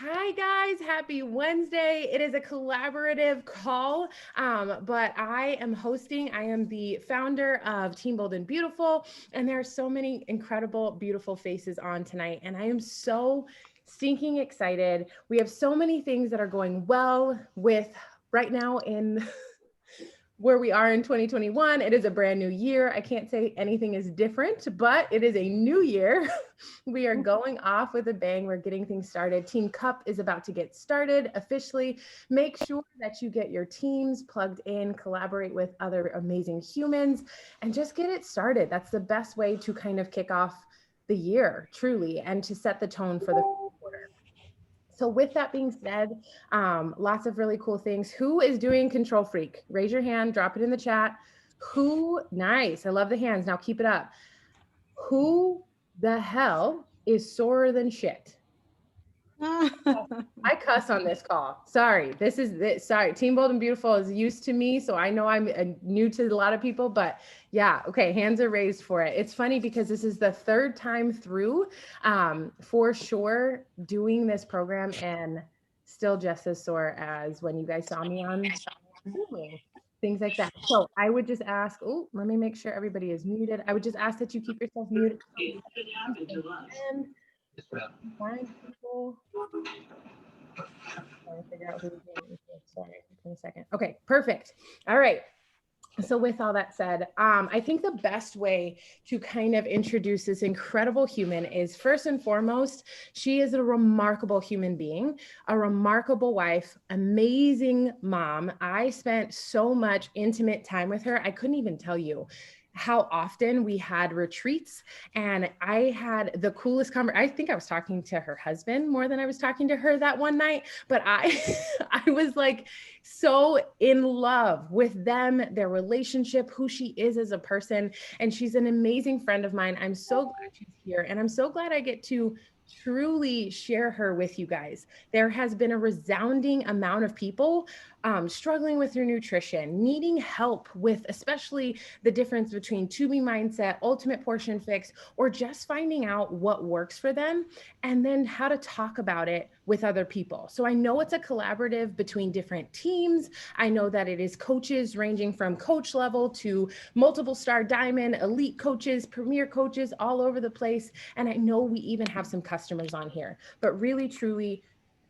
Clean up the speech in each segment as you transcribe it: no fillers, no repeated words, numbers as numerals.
Hi guys, happy Wednesday. It is a collaborative call, but I am hosting. I am the founder of Team Bold and Beautiful, and there are so many incredible, beautiful faces on tonight, and I am so stinking excited. We have so many things that are going well with right now in where we are in 2021. It is a brand new year. I can't say anything is different, but it is a new year. We are going off with a bang. We're getting things started. Team Cup is about to get started officially. Make sure that you get your teams plugged in, collaborate with other amazing humans, and just get it started. That's the best way to kind of kick off the year, truly, and to set the tone for the quarter. So with that being said, lots of really cool things. Who is doing Control Freak? Raise your hand, drop it in the chat. Who, nice, I love the hands. Now keep it up. Who the hell is sorer than shit? I cuss on this call. Sorry. Sorry. Team Bold and Beautiful is used to me. So I know I'm new to a lot of people, but yeah. Okay. Hands are raised for it. It's funny because this is the third time through, for sure, doing this program and still just as sore as when you guys saw me on Zoom, things like that. So I would just ask, oh, let me make sure everybody is muted. I would just ask that you keep yourself muted. And find people. Trying to figure out who's doing this. Sorry, give me a second. Okay, perfect. All right. So with all that said, I think the best way to kind of introduce this incredible human is first and foremost, she is a remarkable human being, a remarkable wife, amazing mom. I spent so much intimate time with her. I couldn't even tell you how often we had retreats, and I had the coolest conversation. I think I was talking to her husband more than I was talking to her that one night, but I I was like so in love with them, their relationship, who she is as a person, and she's an amazing friend of mine. I'm so glad she's here, and I'm so glad I get to truly share her with you guys. There has been a resounding amount of people struggling with their nutrition, needing help with especially the difference between tubing mindset, ultimate portion fix, or just finding out what works for them and then how to talk about it with other people. So I know it's a collaborative between different teams. I know that it is coaches ranging from coach level to multiple star diamond, elite coaches, premier coaches all over the place. And I know we even have some customers on here, but really, truly,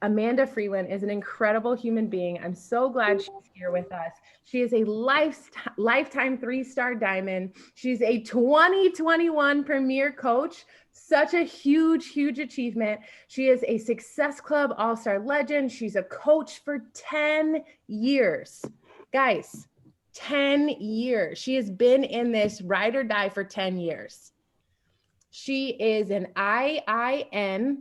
Amanda Freeland is an incredible human being. I'm so glad she's here with us. She is a lifetime 3-star diamond. She's a 2021 premier coach. Such a huge, huge achievement. She is a Success Club All-Star legend. She's a coach for 10 years. Guys, 10 years. She has been in this ride or die for 10 years. She is an IIN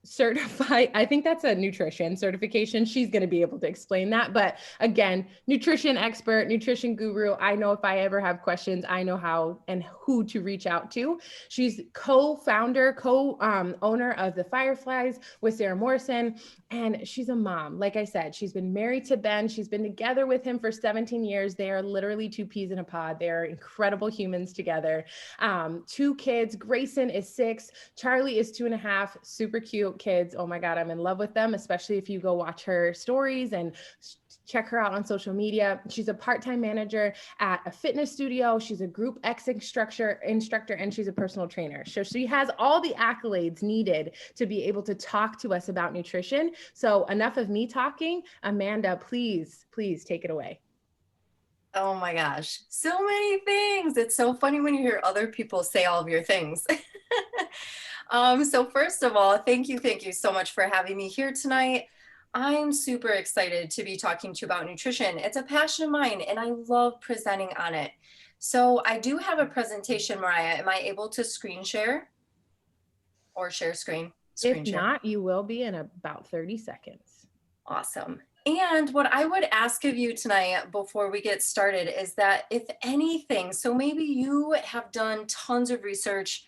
certified, I think that's a nutrition certification. She's going to be able to explain that. But again, nutrition expert, nutrition guru. I know if I ever have questions, I know how and who to reach out to. She's co-founder, co-owner of the Fireflies with Sarah Morrison. And she's a mom. Like I said, she's been married to Ben. She's been together with him for 17 years. They are literally two peas in a pod. They're incredible humans together. 2 kids. Grayson is 6. Charlie is 2.5. Super cute kids. Oh my God, I'm in love with them, especially if you go watch her stories and check her out on social media. She's a part-time manager at a fitness studio. She's a group X instructor, and she's a personal trainer. So she has all the accolades needed to be able to talk to us about nutrition. So enough of me talking. Amanda, please take it away. Oh my gosh, so many things. It's so funny when you hear other people say all of your things. So first of all, thank you so much for having me here tonight. I'm super excited to be talking to you about nutrition. It's a passion of mine and I love presenting on it. So I do have a presentation, Mariah. Am I able to screen share or share screen? If Screen share. not, you will be in about 30 seconds. Awesome. And what I would ask of you tonight before we get started is that if anything, so maybe you have done tons of research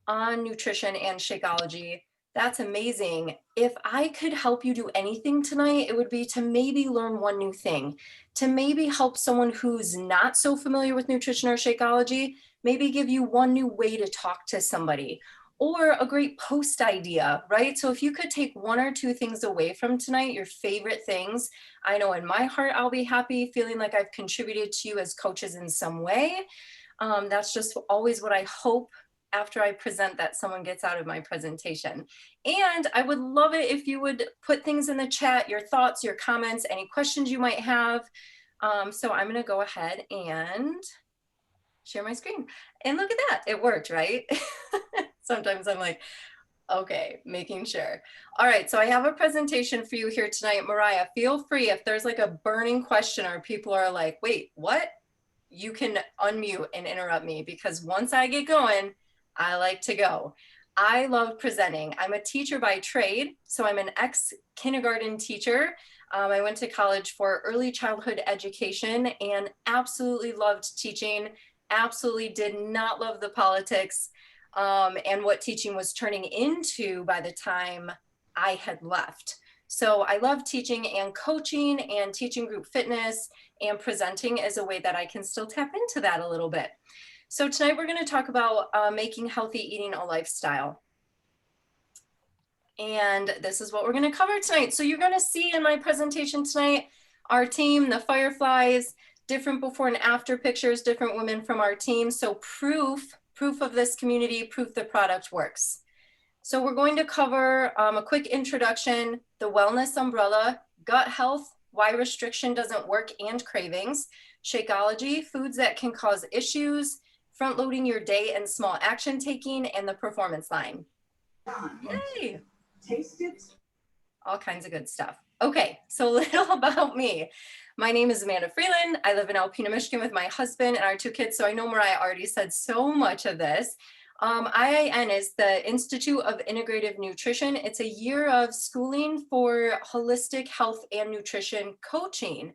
on nutrition and Shakeology. That's amazing. If I could help you do anything tonight, it would be to maybe learn one new thing, to maybe help someone who's not so familiar with nutrition or Shakeology, maybe give you one new way to talk to somebody, or a great post idea, right? So if you could take one or two things away from tonight, your favorite things, I know in my heart, I'll be happy feeling like I've contributed to you as coaches in some way. That's just always what I hope after I present that someone gets out of my presentation. And I would love it if you would put things in the chat, your thoughts, your comments, any questions you might have. So I'm gonna go ahead and share my screen. And look at that, it worked, right? Sometimes I'm like, okay, making sure. All right, so I have a presentation for you here tonight. Mariah, feel free if there's like a burning question or people are like, wait, what? You can unmute and interrupt me, because once I get going, I like to go. I love presenting. I'm a teacher by trade, so I'm an ex-kindergarten teacher. I went to college for early childhood education and absolutely loved teaching, absolutely did not love the politics and what teaching was turning into by the time I had left. So I love teaching and coaching and teaching group fitness, and presenting as a way that I can still tap into that a little bit. So tonight we're going to talk about making healthy eating a lifestyle. And this is what we're going to cover tonight. So you're going to see in my presentation tonight, our team, the Fireflies, different before and after pictures, different women from our team. So proof of this community, proof the product works. So we're going to cover a quick introduction, the wellness umbrella, gut health, why restriction doesn't work and cravings, Shakeology, foods that can cause issues, front loading your day and small action taking, and the performance line. Yay! Taste it. All kinds of good stuff. Okay, so a little about me. My name is Amanda Freeland. I live in Alpena, Michigan with my husband and our 2 kids. So I know Mariah already said so much of this. IIN is the Institute of Integrative Nutrition. It's a year of schooling for holistic health and nutrition coaching.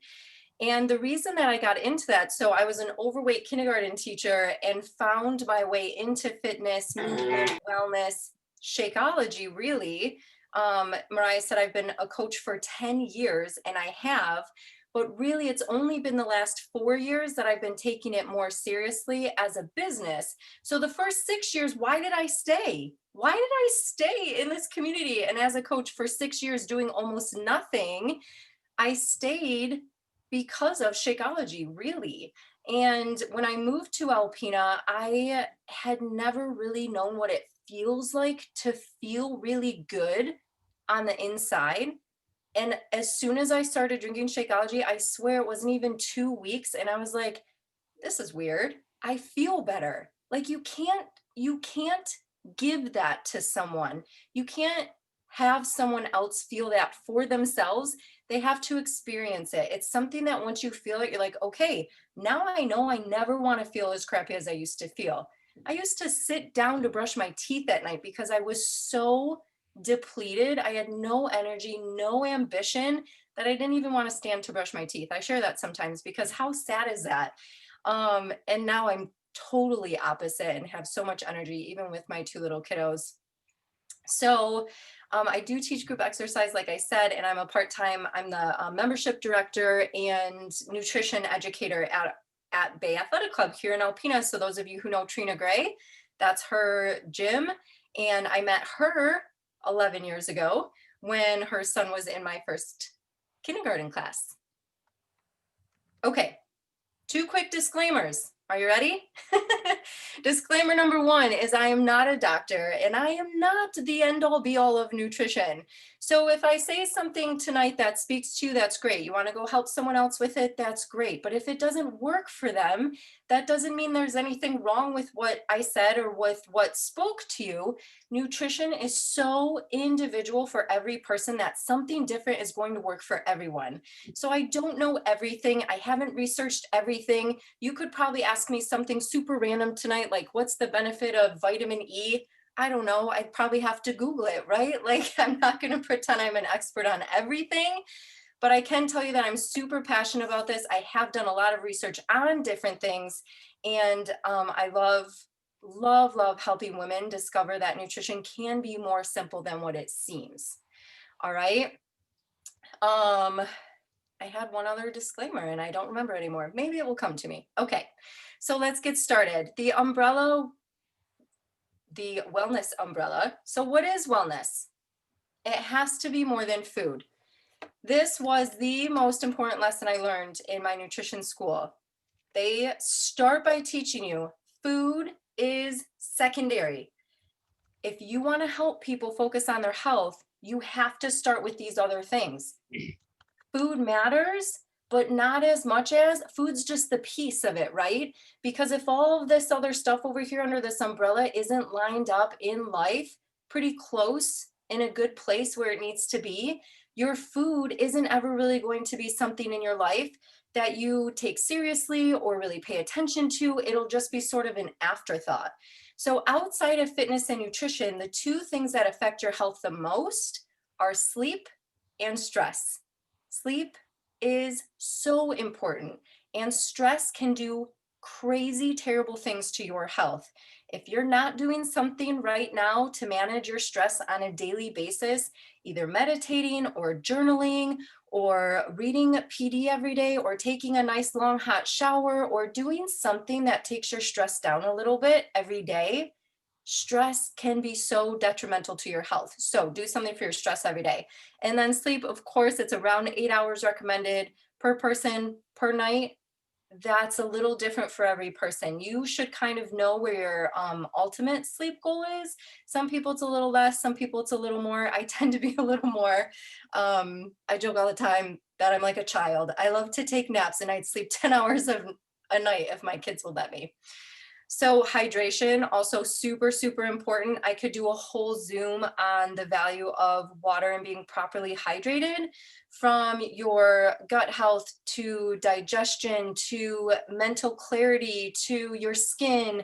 And the reason that I got into that, so I was an overweight kindergarten teacher and found my way into fitness, movement, wellness, Shakeology, really. Mariah said I've been a coach for 10 years, and I have. But really, it's only been the last 4 years that I've been taking it more seriously as a business. So the first 6 years, why did I stay? Why did I stay in this community? And as a coach for 6 years doing almost nothing, I stayed because of Shakeology, really. And when I moved to Alpena, I had never really known what it feels like to feel really good on the inside. And as soon as I started drinking Shakeology, I swear it wasn't even 2 weeks. And I was like, this is weird. I feel better. Like you can't give that to someone. You can't have someone else feel that for themselves. They have to experience it. It's something that once you feel it, you're like, okay, now I know I never want to feel as crappy as I used to feel. I used to sit down to brush my teeth at night because I was so depleted. I had no energy, no ambition, that I didn't even want to stand to brush my teeth. I share that sometimes because how sad is that? And now I'm totally opposite and have so much energy, even with my 2 little kiddos. So I do teach group exercise, like I said, and I'm the membership director and nutrition educator at Bay Athletic Club here in Alpena. So those of you who know Trina Gray, that's her gym. And I met her 11 years ago when her son was in my first kindergarten class. Okay, 2 quick disclaimers. Are you ready? Disclaimer number 1 is I am not a doctor and I am not the end all be all of nutrition. So if I say something tonight that speaks to you, that's great. You want to go help someone else with it, that's great. But if it doesn't work for them, that doesn't mean there's anything wrong with what I said or with what spoke to you. Nutrition is so individual for every person that something different is going to work for everyone. So I don't know everything. I haven't researched everything. You could probably ask me something super random tonight, like what's the benefit of vitamin E? I don't know. I'd probably have to Google it, right? Like I'm not going to pretend I'm an expert on everything, but I can tell you that I'm super passionate about this. I have done a lot of research on different things, and I love helping women discover that nutrition can be more simple than what it seems. All right. I had one other disclaimer and I don't remember anymore. Maybe it will come to me. Okay, so let's get started. The umbrella the wellness umbrella. So what is wellness? It has to be more than food. This was the most important lesson I learned in my nutrition school. They start by teaching you food is secondary. If you want to help people focus on their health, you have to start with these other things. Food matters, but not as much as food's just the piece of it, right? Because if all of this other stuff over here under this umbrella isn't lined up in life pretty close in a good place where it needs to be, your food isn't ever really going to be something in your life that you take seriously or really pay attention to. It'll just be sort of an afterthought. So outside of fitness and nutrition, the two things that affect your health the most are sleep and stress. Sleep is so important, and stress can do crazy, terrible things to your health. If you're not doing something right now to manage your stress on a daily basis, either meditating or journaling or reading PD every day or taking a nice long hot shower or doing something that takes your stress down a little bit every day, stress can be so detrimental to your health. So do something for your stress every day. And then sleep, of course, it's around 8 hours recommended per person per night. That's a little different for every person. You should kind of know where your ultimate sleep goal is. Some people it's a little less, some people it's a little more. I tend to be a little more. I joke all the time that I'm like a child. I love to take naps and I'd sleep 10 hours of a night if my kids will let me. So hydration, also super, super important. I could do a whole Zoom on the value of water and being properly hydrated, from your gut health to digestion to mental clarity to your skin.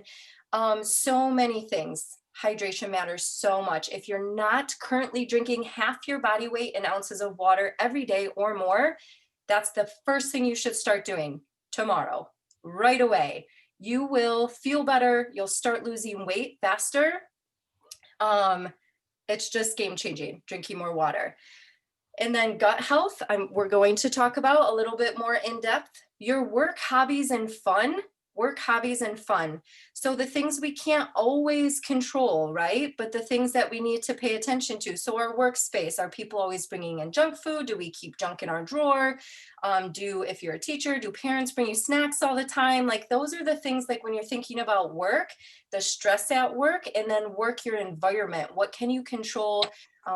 So many things. Hydration matters so much. If you're not currently drinking half your body weight in ounces of water every day or more, that's the first thing you should start doing tomorrow, right away. You will feel better. You'll start losing weight faster. It's just game changing, drinking more water. And then gut health, we're going to talk about a little bit more in depth. Your work, hobbies, and fun. Work, hobbies, and fun. So the things we can't always control, right? But the things that we need to pay attention to. So our workspace, are people always bringing in junk food? Do we keep junk in our drawer? If you're a teacher, do parents bring you snacks all the time? Like those are the things, like when you're thinking about work, the stress at work, and then work your environment. What can you control?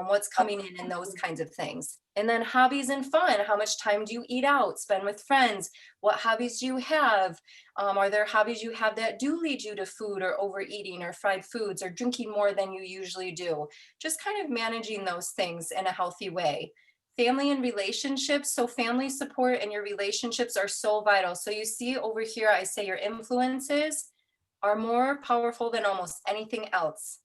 What's coming in, and those kinds of things. And then hobbies and fun. How much time do you eat out, spend with friends? What hobbies do you have? Are there hobbies you have that do lead you to food or overeating or fried foods or drinking more than you usually do? Just kind of managing those things in a healthy way. Family and relationships. So family support and your relationships are so vital. So you see over here, I say your influences are more powerful than almost anything else.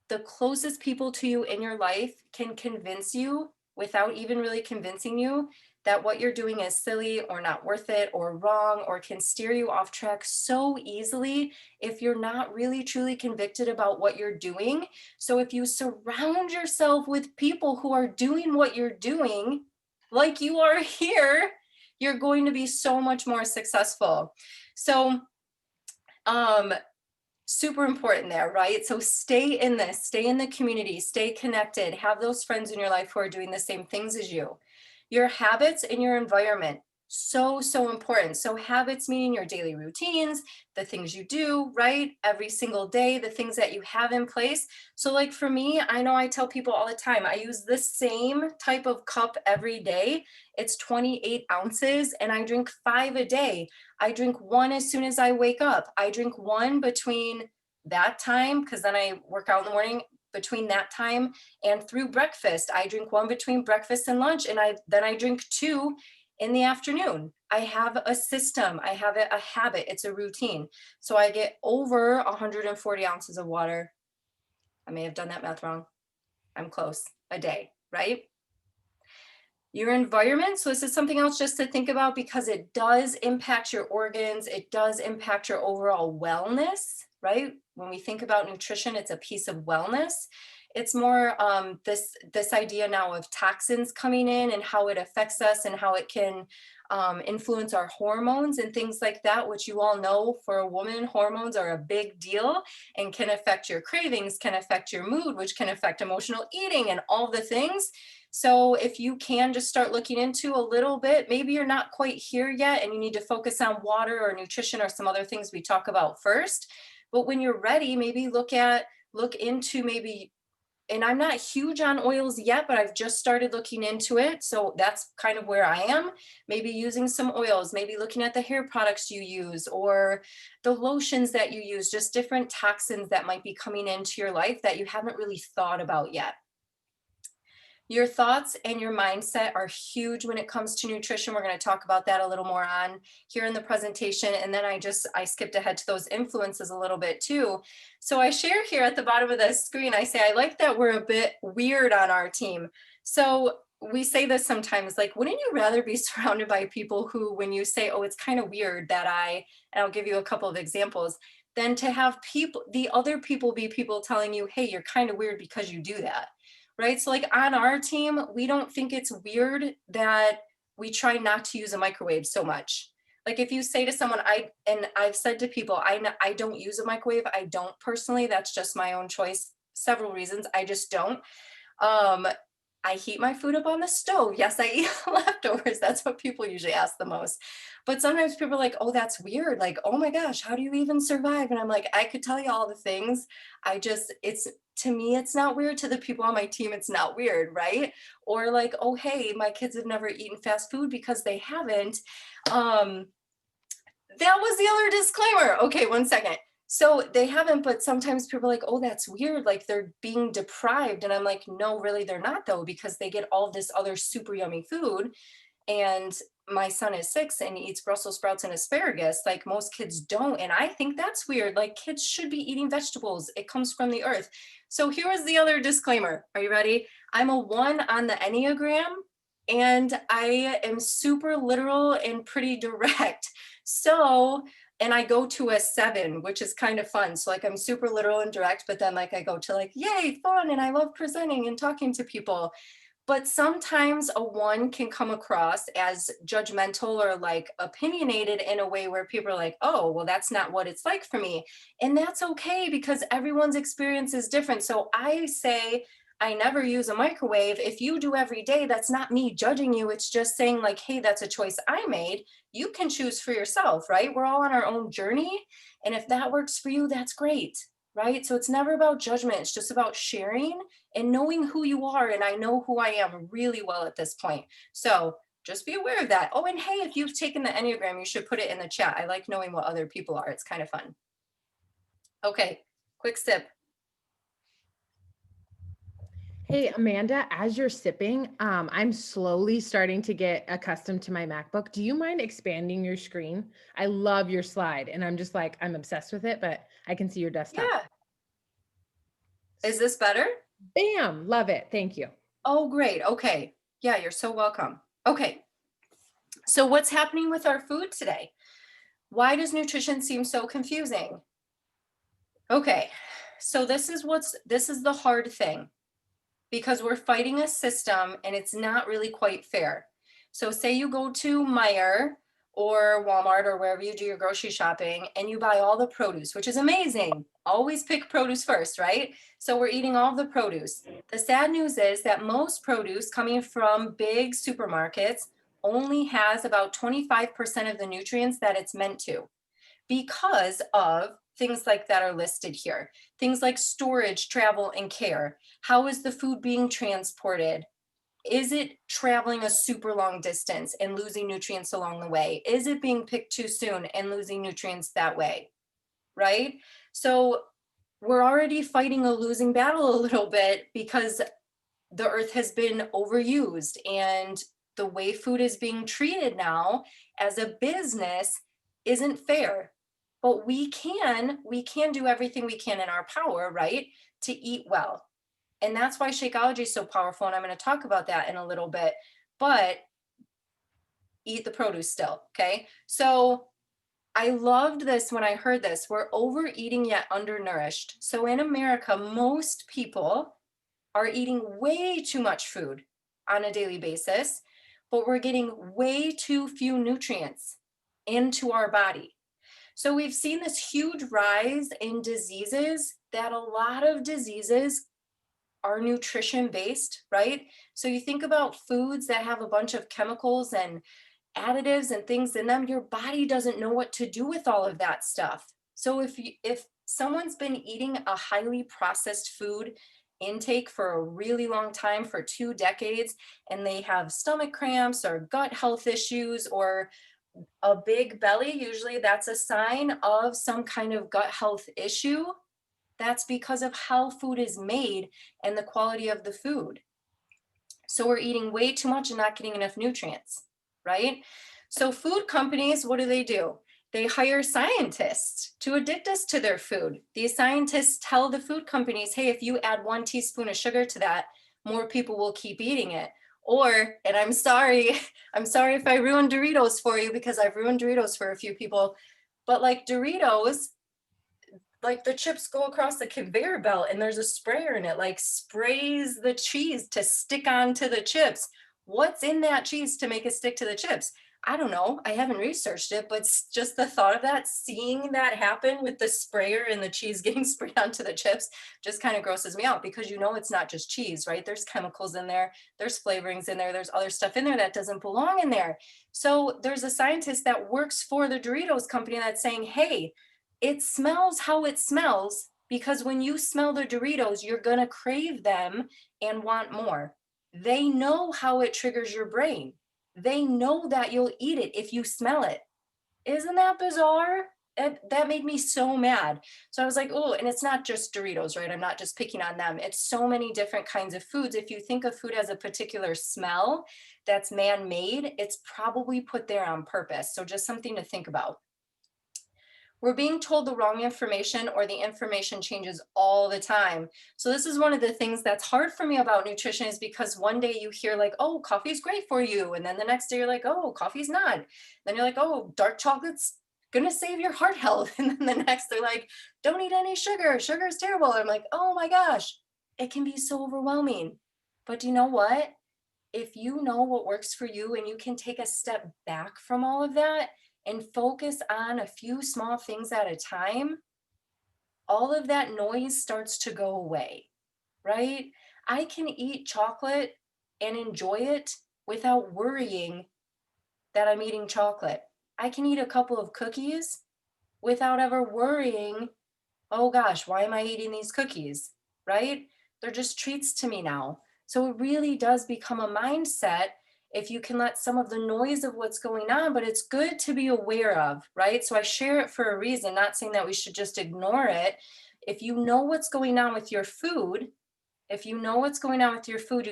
The closest people to you in your life can convince you, without even really convincing you, that what you're doing is silly or not worth it or wrong, or can steer you off track so easily if you're not really truly convicted about what you're doing. So if you surround yourself with people who are doing what you're doing, like you are here, you're going to be so much more successful. So super important there, right? So stay in this, stay in the community, stay connected, have those friends in your life who are doing the same things as you. Your habits and your environment, so, so important. So habits meaning your daily routines, the things you do, right? Every single day, the things that you have in place. So like for me, I know I tell people all the time, I use the same type of cup every day. It's 28 ounces and I drink 5 a day. I drink 1 as soon as I wake up. I drink 1 between that time, because then I work out in the morning, between that time and through breakfast. I drink 1 between breakfast and lunch, and then I drink 2 in the afternoon. I have a system. I have a habit. It's a routine. So I get over 140 ounces of water. I may have done that math wrong. I'm close. A day, right? Your environment. So this is something else just to think about, because it does impact your organs. It does impact your overall wellness, right? When we think about nutrition, it's a piece of wellness. It's more this idea now of toxins coming in and how it affects us and how it can influence our hormones and things like that, which you all know for a woman, hormones are a big deal and can affect your cravings, can affect your mood, which can affect emotional eating and all the things. So if you can just start looking into a little bit, maybe you're not quite here yet and you need to focus on water or nutrition or some other things we talk about first. But when you're ready, maybe look into maybe, and I'm not huge on oils yet, but I've just started looking into it. So that's kind of where I am. Maybe using some oils, maybe looking at the hair products you use or the lotions that you use, just different toxins that might be coming into your life that you haven't really thought about yet. Your thoughts and your mindset are huge when it comes to nutrition. We're going to talk about that a little more on here in the presentation. And then I skipped ahead to those influences a little bit too. So I share here at the bottom of the screen, I say, I like that we're a bit weird on our team. So we say this sometimes, like, wouldn't you rather be surrounded by people who, when you say, oh, it's kind of weird that and I'll give you a couple of examples, than to have the other people be people telling you, hey, you're kind of weird because you do that. Right? So like on our team, we don't think it's weird that we try not to use a microwave so much. Like if you say to someone, I've said to people, I don't use a microwave. I don't personally, that's just my own choice. Several reasons. I just don't. I heat my food up on the stove. Yes, I eat leftovers. That's what people usually ask the most. But sometimes people are like, oh, that's weird. Like, oh my gosh, how do you even survive? And I'm like, I could tell you all the things. To me, it's not weird. To the people on my team, it's not weird, right? Or like, oh, hey, my kids have never eaten fast food because they haven't. That was the other disclaimer. Okay, 1 second. So they haven't, but sometimes people are like, oh, that's weird. Like they're being deprived. And I'm like, no, really, they're not though, because they get all this other super yummy food. And my son is 6 and he eats Brussels sprouts and asparagus like most kids don't. And I think that's weird. Like kids should be eating vegetables. It comes from the earth. So here is the other disclaimer. Are you ready? I'm a 1 on the Enneagram and I am super literal and pretty direct. So, and I go to a 7, which is kind of fun. So like I'm super literal and direct, but then like I go to like, yay, fun. And I love presenting and talking to people. But sometimes a 1 can come across as judgmental or like opinionated in a way where people are like, oh, well, that's not what it's like for me. And that's okay because everyone's experience is different. So I say, I never use a microwave. If you do every day, that's not me judging you. It's just saying like, hey, that's a choice I made. You can choose for yourself, right? We're all on our own journey. And if that works for you, that's great, right? So it's never about judgment. It's just about sharing and knowing who you are. And I know who I am really well at this point. So just be aware of that. Oh, and hey, if you've taken the Enneagram, you should put it in the chat. I like knowing what other people are. It's kind of fun. Okay, quick sip. Hey, Amanda, as you're sipping, I'm slowly starting to get accustomed to my MacBook. Do you mind expanding your screen? I love your slide and I'm just like, I'm obsessed with it, but I can see your desktop. Yeah. Is this better? Bam, love it. Thank you. Oh, great. Okay. Yeah, you're so welcome. Okay. So what's happening with our food today? Why does nutrition seem so confusing? Okay. So this is the hard thing, because we're fighting a system and it's not really quite fair. So say you go to Meijer or Walmart or wherever you do your grocery shopping and you buy all the produce, which is amazing. Always pick produce first, right? So we're eating all the produce. The sad news is that most produce coming from big supermarkets only has about 25% of the nutrients that it's meant to, because of things like that are listed here. Things like storage, travel, and care. How is the food being transported? Is it traveling a super long distance and losing nutrients along the way? Is it being picked too soon and losing nutrients that way? Right? So we're already fighting a losing battle a little bit because the earth has been overused, and the way food is being treated now as a business isn't fair. But we can do everything we can in our power, right, to eat well. And that's why Shakeology is so powerful, and I'm going to talk about that in a little bit. But eat the produce still, okay? So I loved this when I heard this. We're overeating yet undernourished. So in America, most people are eating way too much food on a daily basis. but we're getting way too few nutrients into our body. So we've seen this huge rise in diseases, that a lot of diseases are nutrition based, right? So you think about foods that have a bunch of chemicals and additives and things in them, your body doesn't know what to do with all of that stuff. So if someone's been eating a highly processed food intake for a really long time, for 2 decades, and they have stomach cramps or gut health issues or a big belly, usually that's a sign of some kind of gut health issue. That's because of how food is made and the quality of the food. So we're eating way too much and not getting enough nutrients, right? So food companies, what do? They hire scientists to addict us to their food. These scientists tell the food companies, hey, if you add 1 teaspoon of sugar to that, more people will keep eating it. Or, and I'm sorry, I'm sorry if I ruined Doritos for you, because I've ruined Doritos for a few people, but like Doritos, like the chips go across the conveyor belt and there's a sprayer in it, like sprays the cheese to stick onto the chips. What's in that cheese to make it stick to the chips? I don't know. I haven't researched it, but just the thought of that, seeing that happen with the sprayer and the cheese getting sprayed onto the chips just kind of grosses me out, because it's not just cheese, right? There's chemicals in there, there's flavorings in there, there's other stuff in there that doesn't belong in there. So there's a scientist that works for the Doritos company that's saying, hey, it smells how it smells, because when you smell the Doritos, you're going to crave them and want more. They know how it triggers your brain. They know that you'll eat it if you smell it. Isn't that bizarre? That made me so mad. So I was like, oh, and it's not just Doritos, right? I'm not just picking on them. It's so many different kinds of foods. If you think of food as a particular smell that's man-made, it's probably put there on purpose. So just something to think about. We're being told the wrong information, or the information changes all the time. So this is one of the things that's hard for me about nutrition, is because one day you hear like, oh, coffee's great for you. And then the next day you're like, oh, coffee's not. Then you're like, oh, dark chocolate's gonna save your heart health. And then the next they're like, don't eat any sugar. Sugar is terrible. And I'm like, oh my gosh, it can be so overwhelming. But do you know what? If you know what works for you and you can take a step back from all of that and focus on a few small things at a time, all of that noise starts to go away, right? I can eat chocolate and enjoy it without worrying that I'm eating chocolate. I can eat a couple of cookies without ever worrying, oh gosh, why am I eating these cookies, right? They're just treats to me now. So it really does become a mindset if you can let some of the noise of what's going on, but it's good to be aware of, right? So I share it for a reason, not saying that we should just ignore it. If you know what's going on with your food, you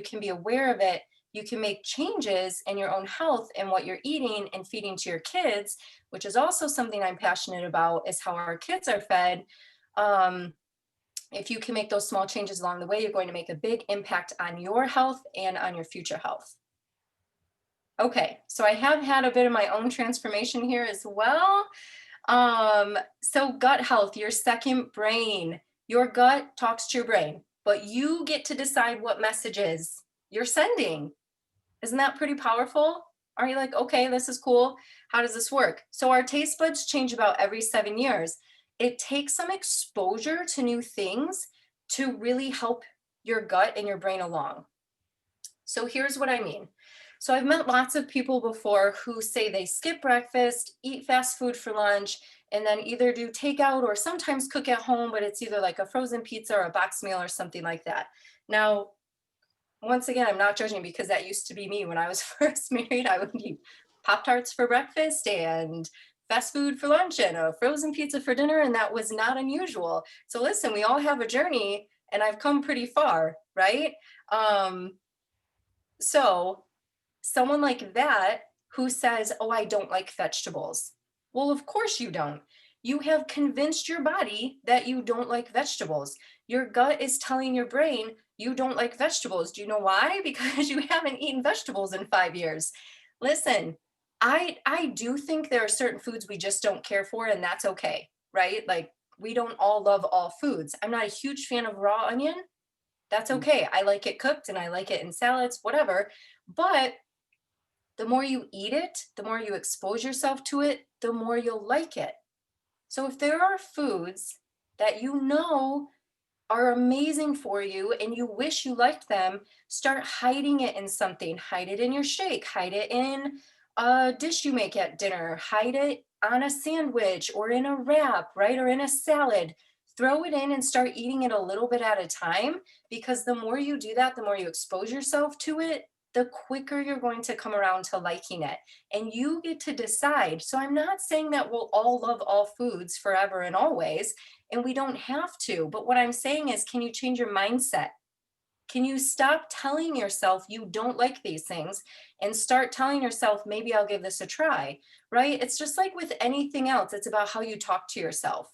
can be aware of it. You can make changes in your own health and what you're eating and feeding to your kids, which is also something I'm passionate about, is how our kids are fed. If you can make those small changes along the way, you're going to make a big impact on your health and on your future health. Okay, so I have had a bit of my own transformation here as well. So gut health, your second brain. Your gut talks to your brain, but you get to decide what messages you're sending. Isn't that pretty powerful? Are you like, okay, this is cool. How does this work? So our taste buds change about every 7 years. It takes some exposure to new things to really help your gut and your brain along. So here's what I mean. So I've met lots of people before who say they skip breakfast, eat fast food for lunch, and then either do takeout or sometimes cook at home, but it's either like a frozen pizza or a box meal or something like that. Now, once again, I'm not judging, because that used to be me when I was first married. I would eat Pop-Tarts for breakfast and fast food for lunch and a frozen pizza for dinner, and that was not unusual. So listen, we all have a journey, and I've come pretty far, right? So someone like that who says, oh, I don't like vegetables. Well, of course you don't. You have convinced your body that you don't like vegetables. Your gut is telling your brain you don't like vegetables. Do you know why? Because you haven't eaten vegetables in 5 years. Listen, I do think there are certain foods we just don't care for, and that's okay, right? Like, we don't all love all foods. I'm not a huge fan of raw onion. That's okay. I like it cooked and I like it in salads, whatever. But The more you eat it, the more you expose yourself to it, the more you'll like it. So if there are foods that you know are amazing for you and you wish you liked them, start hiding it in something. Hide it in your shake, hide it in a dish you make at dinner, hide it on a sandwich or in a wrap, right? Or in a salad. Throw it in and start eating it a little bit at a time, because the more you do that, the more you expose yourself to it, the quicker you're going to come around to liking it. And you get to decide. So I'm not saying that we'll all love all foods forever and always, and we don't have to. But what I'm saying is, can you change your mindset? Can you stop telling yourself you don't like these things and start telling yourself, maybe I'll give this a try, right? It's just like with anything else, it's about how you talk to yourself.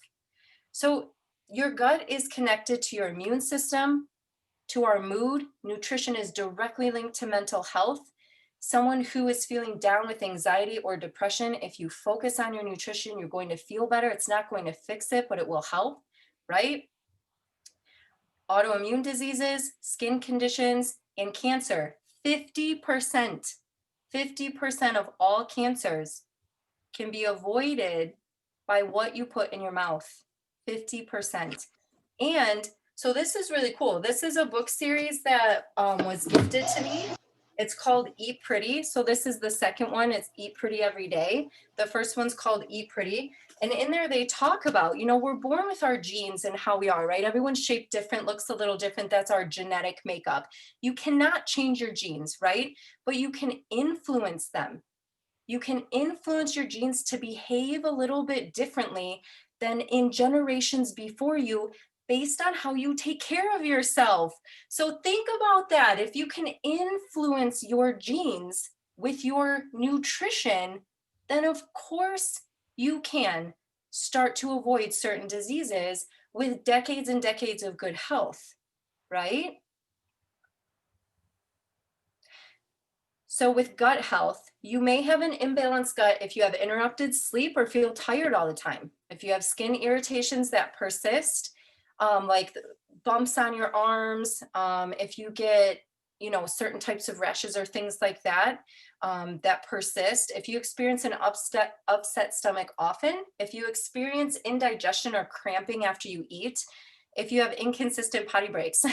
So your gut is connected to your immune system, to our mood. Nutrition is directly linked to mental health. Someone who is feeling down with anxiety or depression, if you focus on your nutrition, you're going to feel better. It's not going to fix it, but it will help, right? Autoimmune diseases, skin conditions, and cancer. 50%, 50% of all cancers can be avoided by what you put in your mouth. 50%. And so this is really cool. This is a book series that was gifted to me. It's called Eat Pretty. So this is the second one. It's Eat Pretty Every Day. The first one's called Eat Pretty. And in there, they talk about, we're born with our genes and how we are, right? Everyone's shaped different, looks a little different. That's our genetic makeup. You cannot change your genes, right? But you can influence them. You can influence your genes to behave a little bit differently than in generations before you, based on how you take care of yourself. So think about that. If you can influence your genes with your nutrition, then of course you can start to avoid certain diseases with decades and decades of good health, right? So with gut health, you may have an imbalanced gut if you have interrupted sleep or feel tired all the time. If you have skin irritations that persist, like bumps on your arms, if you get, certain types of rashes or things like that, that persist, if you experience an upset stomach often, if you experience indigestion or cramping after you eat, if you have inconsistent potty breaks.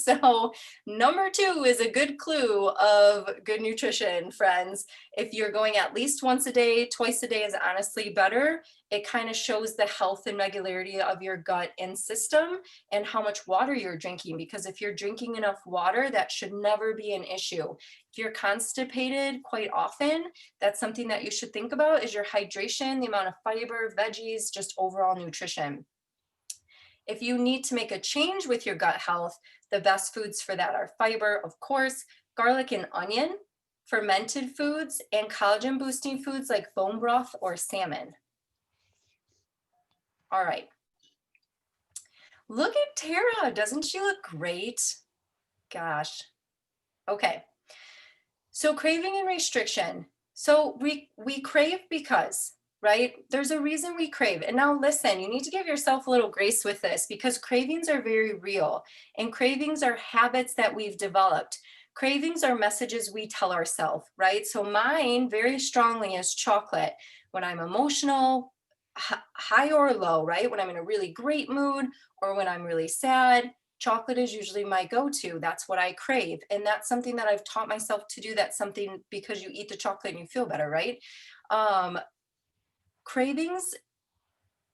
So number 2 is a good clue of good nutrition, friends. If you're going at least once a day, twice a day is honestly better. It kind of shows the health and regularity of your gut and system and how much water you're drinking. Because if you're drinking enough water, that should never be an issue. If you're constipated quite often, that's something that you should think about, is your hydration, the amount of fiber, veggies, just overall nutrition. If you need to make a change with your gut health, the best foods for that are fiber, of course, garlic and onion, fermented foods, and collagen boosting foods like bone broth or salmon. All right. Look at Tara. Doesn't she look great? Gosh. Okay. So craving and restriction. So we crave because, right? There's a reason we crave. And now listen, you need to give yourself a little grace with this, because cravings are very real, and cravings are habits that we've developed. Cravings are messages we tell ourselves, right? So mine very strongly is chocolate. When I'm emotional, high or low, right? When I'm in a really great mood or when I'm really sad, chocolate is usually my go-to. That's what I crave. And that's something that I've taught myself to do. That's something, because you eat the chocolate and you feel better, right? Cravings,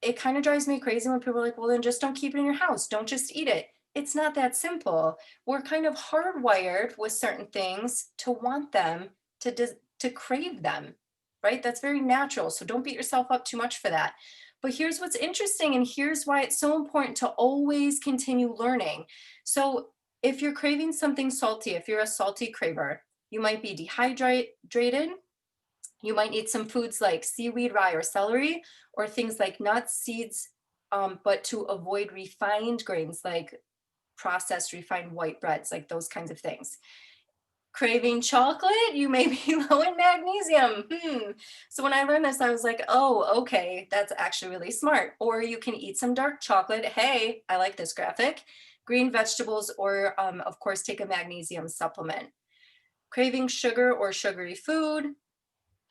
it kind of drives me crazy when people are like, well, then just don't keep it in your house. Don't just eat it. It's not that simple. We're kind of hardwired with certain things to want them, to crave them, right? That's very natural. So don't beat yourself up too much for that. But here's what's interesting, and here's why it's so important to always continue learning. So if you're craving something salty, if you're a salty craver, you might be dehydrated. You might need some foods like seaweed, rye, or celery, or things like nuts, seeds, but to avoid refined grains like processed refined white breads, like those kinds of things. Craving chocolate, you may be low in magnesium. So when I learned this, I was like, oh, okay, that's actually really smart. Or you can eat some dark chocolate. Hey, I like this graphic. Green vegetables, or of course, take a magnesium supplement. Craving sugar or sugary food.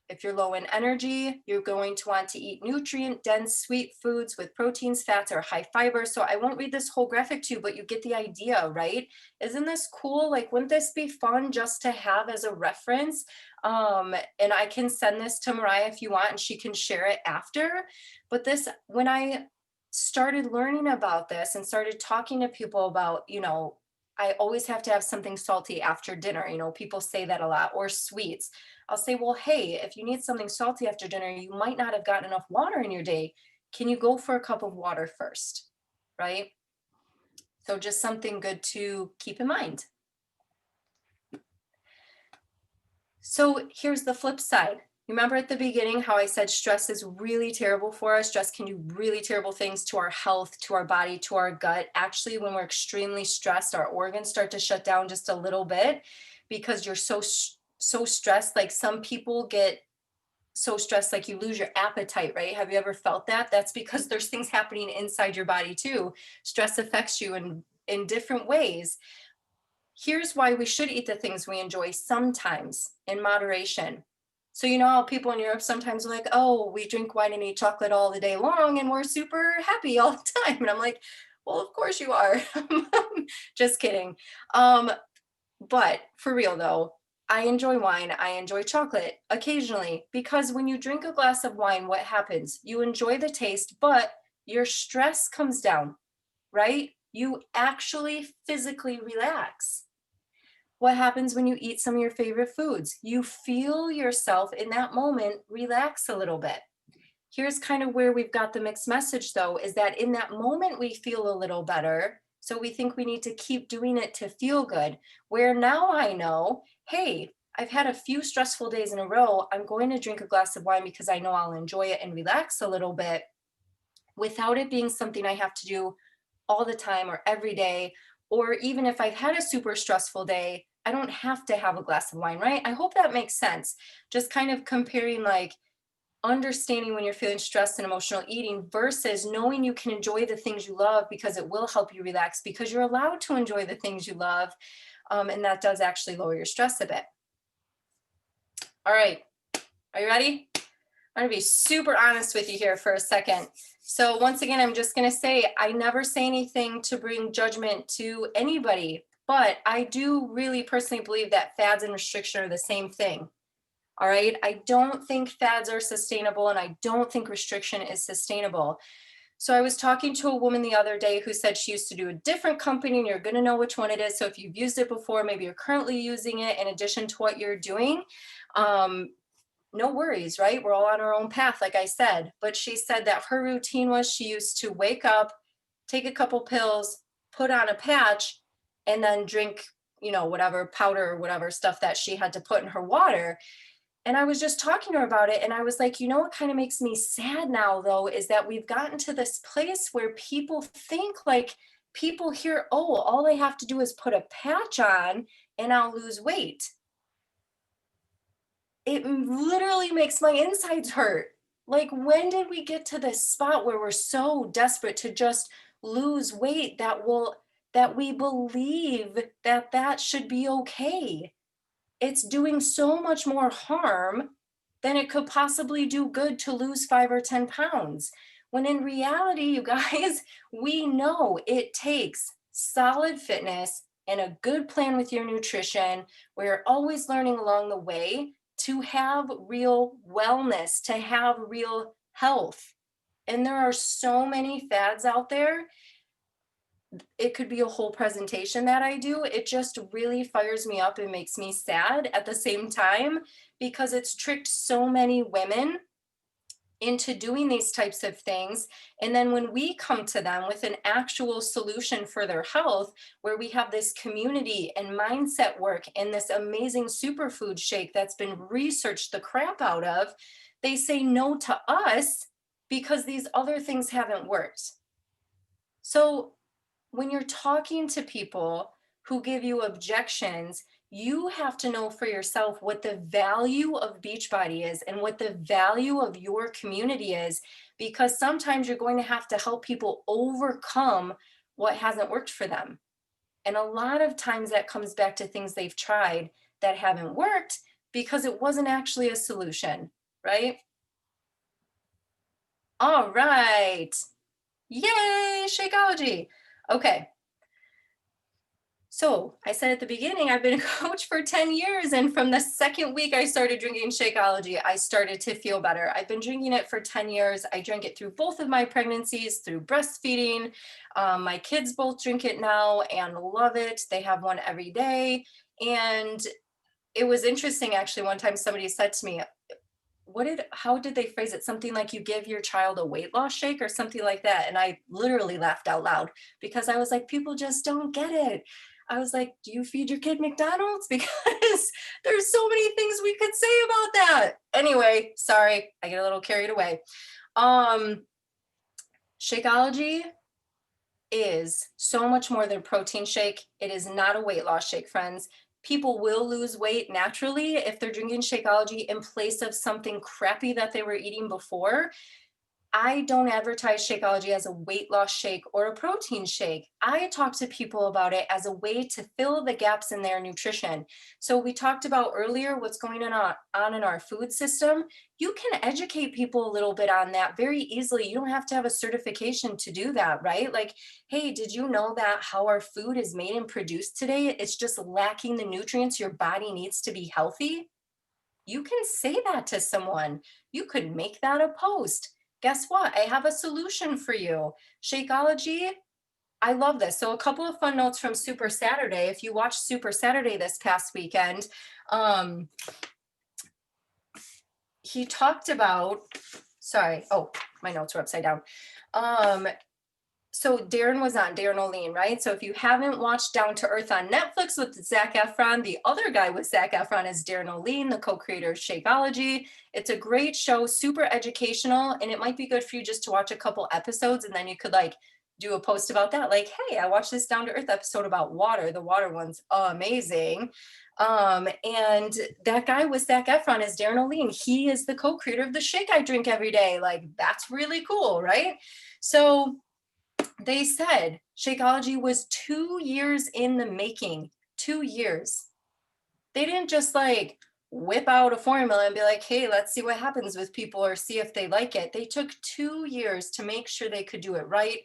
If you're low in energy, you're going to want to eat nutrient dense sweet foods with proteins, fats, or high fiber. So I won't read this whole graphic to you, but you get the idea, right? Isn't this cool? Like, wouldn't this be fun just to have as a reference? And I can send this to Mariah if you want, and she can share it after. But this, when I started learning about this and started talking to people about, I always have to have something salty after dinner. People say that a lot, or sweets. I'll say, well, hey, if you need something salty after dinner, you might not have gotten enough water in your day. Can you go for a cup of water first? Right? So just something good to keep in mind. So here's the flip side. Remember at the beginning how I said stress is really terrible for us? Stress can do really terrible things to our health, to our body, to our gut. Actually, when we're extremely stressed, our organs start to shut down just a little bit because you're so stressed. Like, some people get so stressed, like you lose your appetite, right? Have you ever felt that? That's because there's things happening inside your body too. Stress affects you in different ways. Here's why we should eat the things we enjoy sometimes in moderation. So, how people in Europe sometimes are like, oh, we drink wine and eat chocolate all the day long and we're super happy all the time. And I'm like, well, of course you are. Just kidding. But for real though, I enjoy wine. I enjoy chocolate occasionally, because when you drink a glass of wine, what happens? You enjoy the taste, but your stress comes down, right? You actually physically relax. What happens when you eat some of your favorite foods? You feel yourself in that moment relax a little bit. Here's kind of where we've got the mixed message though, is that in that moment we feel a little better. So we think we need to keep doing it to feel good. Where now I know, hey, I've had a few stressful days in a row. I'm going to drink a glass of wine because I know I'll enjoy it and relax a little bit, without it being something I have to do all the time or every day. Or even if I've had a super stressful day, I don't have to have a glass of wine, right? I hope that makes sense. Just kind of comparing, like, understanding when you're feeling stressed and emotional eating versus knowing you can enjoy the things you love because it will help you relax, because you're allowed to enjoy the things you love. And that does actually lower your stress a bit. All right, are you ready? I'm gonna be super honest with you here for a second. So once again, I'm just gonna say, I never say anything to bring judgment to anybody, but I do really personally believe that fads and restriction are the same thing. All right. I don't think fads are sustainable, and I don't think restriction is sustainable. So I was talking to a woman the other day who said she used to do a different company, and you're going to know which one it is. So if you've used it before, maybe you're currently using it in addition to what you're doing. No worries, right? We're all on our own path, like I said. But she said that her routine was she used to wake up, take a couple pills, put on a patch, and then drink, whatever powder or whatever stuff that she had to put in her water. And I was just talking to her about it. And I was like, what kind of makes me sad now, though, is that we've gotten to this place where people think, like, people hear, oh, all I have to do is put a patch on and I'll lose weight. It literally makes my insides hurt. Like, when did we get to this spot where we're so desperate to just lose weight that we believe that should be okay? It's doing so much more harm than it could possibly do good to lose 5 or 10 pounds. When in reality, you guys, we know it takes solid fitness and a good plan with your nutrition, where you're always learning along the way to have real wellness, to have real health. And there are so many fads out there. It could be a whole presentation that I do. It just really fires me up and makes me sad at the same time, because it's tricked so many women into doing these types of things. And then when we come to them with an actual solution for their health, where we have this community and mindset work and this amazing superfood shake that's been researched the crap out of, they say no to us because these other things haven't worked. So when you're talking to people who give you objections, you have to know for yourself what the value of Beachbody is and what the value of your community is, because sometimes you're going to have to help people overcome what hasn't worked for them. And a lot of times that comes back to things they've tried that haven't worked because it wasn't actually a solution, right? All right. Yay, Shakeology. Okay. So I said at the beginning, I've been a coach for 10 years. And from the second week I started drinking Shakeology, I started to feel better. I've been drinking it for 10 years. I drank it through both of my pregnancies, through breastfeeding. My kids both drink it now and love it. They have one every day. And it was interesting, actually, one time somebody said to me, how did they phrase it? Something like, you give your child a weight loss shake or something like that. And I literally laughed out loud because I was like, people just don't get it. I was like, do you feed your kid McDonald's? Because there's so many things we could say about that. Anyway, sorry, I get a little carried away. Shakeology is so much more than protein shake. It is not a weight loss shake, friends. People will lose weight naturally if they're drinking Shakeology in place of something crappy that they were eating before. I don't advertise Shakeology as a weight loss shake or a protein shake. I talk to people about it as a way to fill the gaps in their nutrition. So we talked about earlier what's going on in our food system. You can educate people a little bit on that very easily. You don't have to have a certification to do that, right? Like, hey, did you know that how our food is made and produced today, it's just lacking the nutrients your body needs to be healthy? You can say that to someone. You could make that a post. Guess what? I have a solution for you. Shakeology, I love this. So a couple of fun notes from Super Saturday. If you watched Super Saturday this past weekend, he talked about, sorry, oh, my notes are upside down. So Darren was on, Darren O'Lean, right? So if you haven't watched Down to Earth on Netflix with Zac Efron, the other guy with Zac Efron is Darren O'Lean, the co-creator of Shakeology. It's a great show, super educational, and it might be good for you just to watch a couple episodes, and then you could like do a post about that. Like, hey, I watched this Down to Earth episode about water. The water one's amazing. And that guy with Zac Efron is Darren O'Lean. He is the co-creator of the shake I drink every day. Like, that's really cool, right? So they said Shakeology was 2 years in the making. 2 years. They didn't just like whip out a formula and be like, hey, let's see what happens with people or see if they like it. They took 2 years to make sure they could do it right,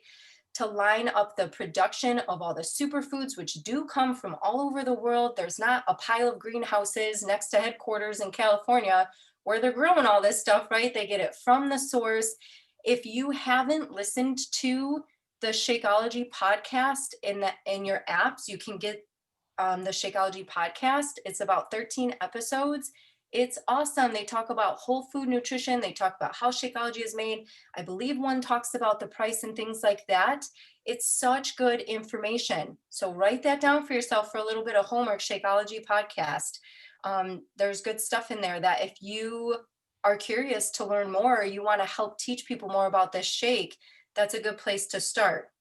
to line up the production of all the superfoods, which do come from all over the world. There's not a pile of greenhouses next to headquarters in California where they're growing all this stuff, right? They get it from the source. If you haven't listened to the Shakeology podcast in your apps, you can get the Shakeology podcast. It's about 13 episodes. It's awesome. They talk about whole food nutrition. They talk about how Shakeology is made. I believe one talks about the price and things like that. It's such good information. So write that down for yourself for a little bit of homework, Shakeology podcast. There's good stuff in there that if you are curious to learn more, or you want to help teach people more about this shake, that's a good place to start.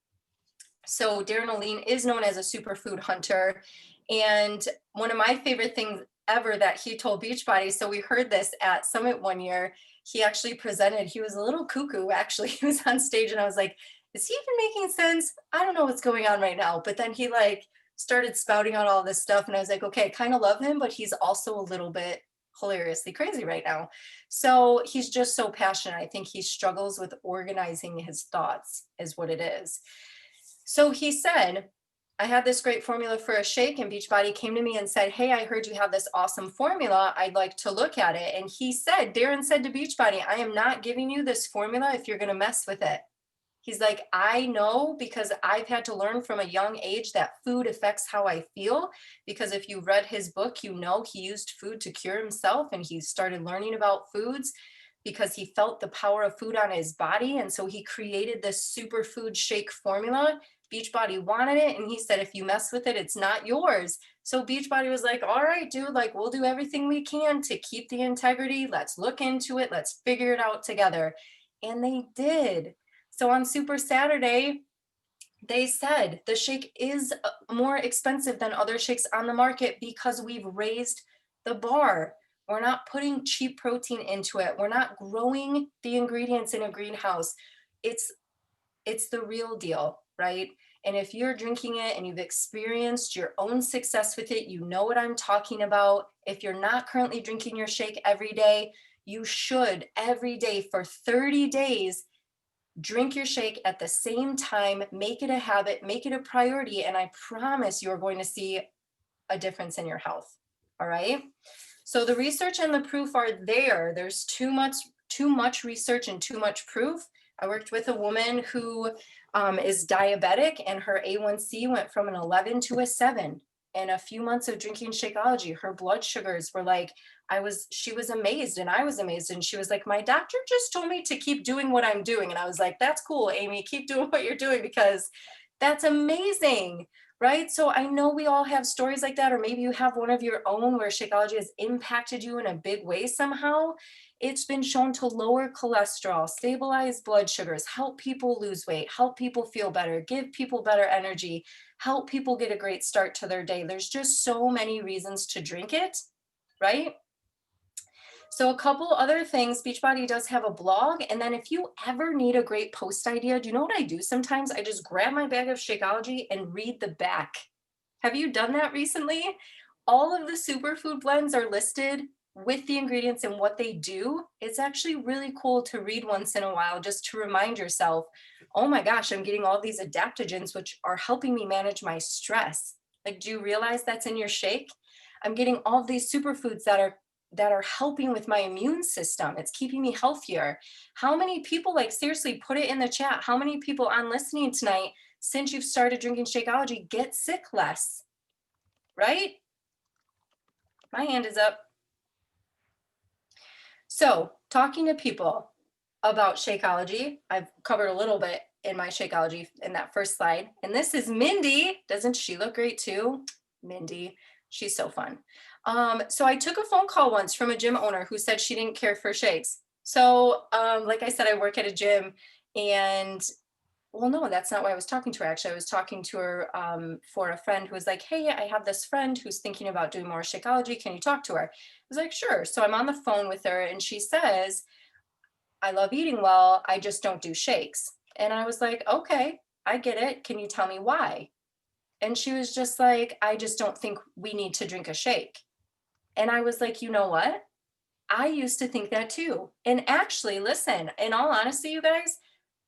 So Darren O'Lean is known as a superfood hunter. And one of my favorite things ever that he told Beachbody, so we heard this at Summit one year, he actually presented, he was a little cuckoo, actually. He was on stage and I was like, is he even making sense? I don't know what's going on right now. But then he like started spouting out all this stuff and I was like, okay, I kind of love him, but he's also a little bit hilariously crazy right now. So he's just so passionate. I think he struggles with organizing his thoughts is what it is. So he said, I had this great formula for a shake, and Beachbody came to me and said, hey, I heard you have this awesome formula. I'd like to look at it. And he said, Darren said to Beachbody, I am not giving you this formula if you're going to mess with it. He's like, I know because I've had to learn from a young age that food affects how I feel. Because if you read his book, you know he used food to cure himself, and he started learning about foods because he felt the power of food on his body. And so he created this superfood shake formula. Beachbody wanted it, and he said, if you mess with it, it's not yours. So Beachbody was like, all right, dude, like we'll do everything we can to keep the integrity. Let's look into it. Let's figure it out together. And they did. So on Super Saturday, they said the shake is more expensive than other shakes on the market because we've raised the bar. We're not putting cheap protein into it. We're not growing the ingredients in a greenhouse. It's the real deal, right? And if you're drinking it and you've experienced your own success with it, you know what I'm talking about. If you're not currently drinking your shake every day, you should every day for 30 days drink your shake at the same time, make it a habit, make it a priority, and I promise you're going to see a difference in your health. All right. So the research and the proof are there. There's too much research and too much proof. I worked with a woman who is diabetic, and her A1C went from an 11 to a 7. In a few months of drinking Shakeology, her blood sugars were like, she was amazed and I was amazed. And she was like, my doctor just told me to keep doing what I'm doing. And I was like, that's cool, Amy, keep doing what you're doing, because that's amazing, right? So I know we all have stories like that, or maybe you have one of your own where Shakeology has impacted you in a big way somehow. It's been shown to lower cholesterol, stabilize blood sugars, help people lose weight, help people feel better, give people better energy, help people get a great start to their day. There's just so many reasons to drink it, right? So a couple other things, Beachbody does have a blog. And then if you ever need a great post idea, do you know what I do sometimes? I just grab my bag of Shakeology and read the back. Have you done that recently? All of the superfood blends are listed with the ingredients and what they do. It's actually really cool to read once in a while, just to remind yourself, oh my gosh, I'm getting all these adaptogens, which are helping me manage my stress. Like, do you realize that's in your shake? I'm getting all these superfoods that are helping with my immune system. It's keeping me healthier. How many people, like, seriously, put it in the chat. How many people on listening tonight, since you've started drinking Shakeology, get sick less, right? My hand is up. So talking to people about Shakeology, I've covered a little bit in my Shakeology in that first slide. And this is Mindy. Doesn't she look great too? Mindy, she's so fun. So I took a phone call once from a gym owner who said she didn't care for shakes. So like I said, I work at a gym, and well, no, that's not why I was talking to her. Actually, I was talking to her for a friend who was like, hey, I have this friend who's thinking about doing more Shakeology. Can you talk to her? I was like, sure. So I'm on the phone with her, and she says, I love eating well, I just don't do shakes. And I was like, okay, I get it. Can you tell me why? And she was just like, I just don't think we need to drink a shake. And I was like, you know what? I used to think that too. And actually, listen, in all honesty, you guys,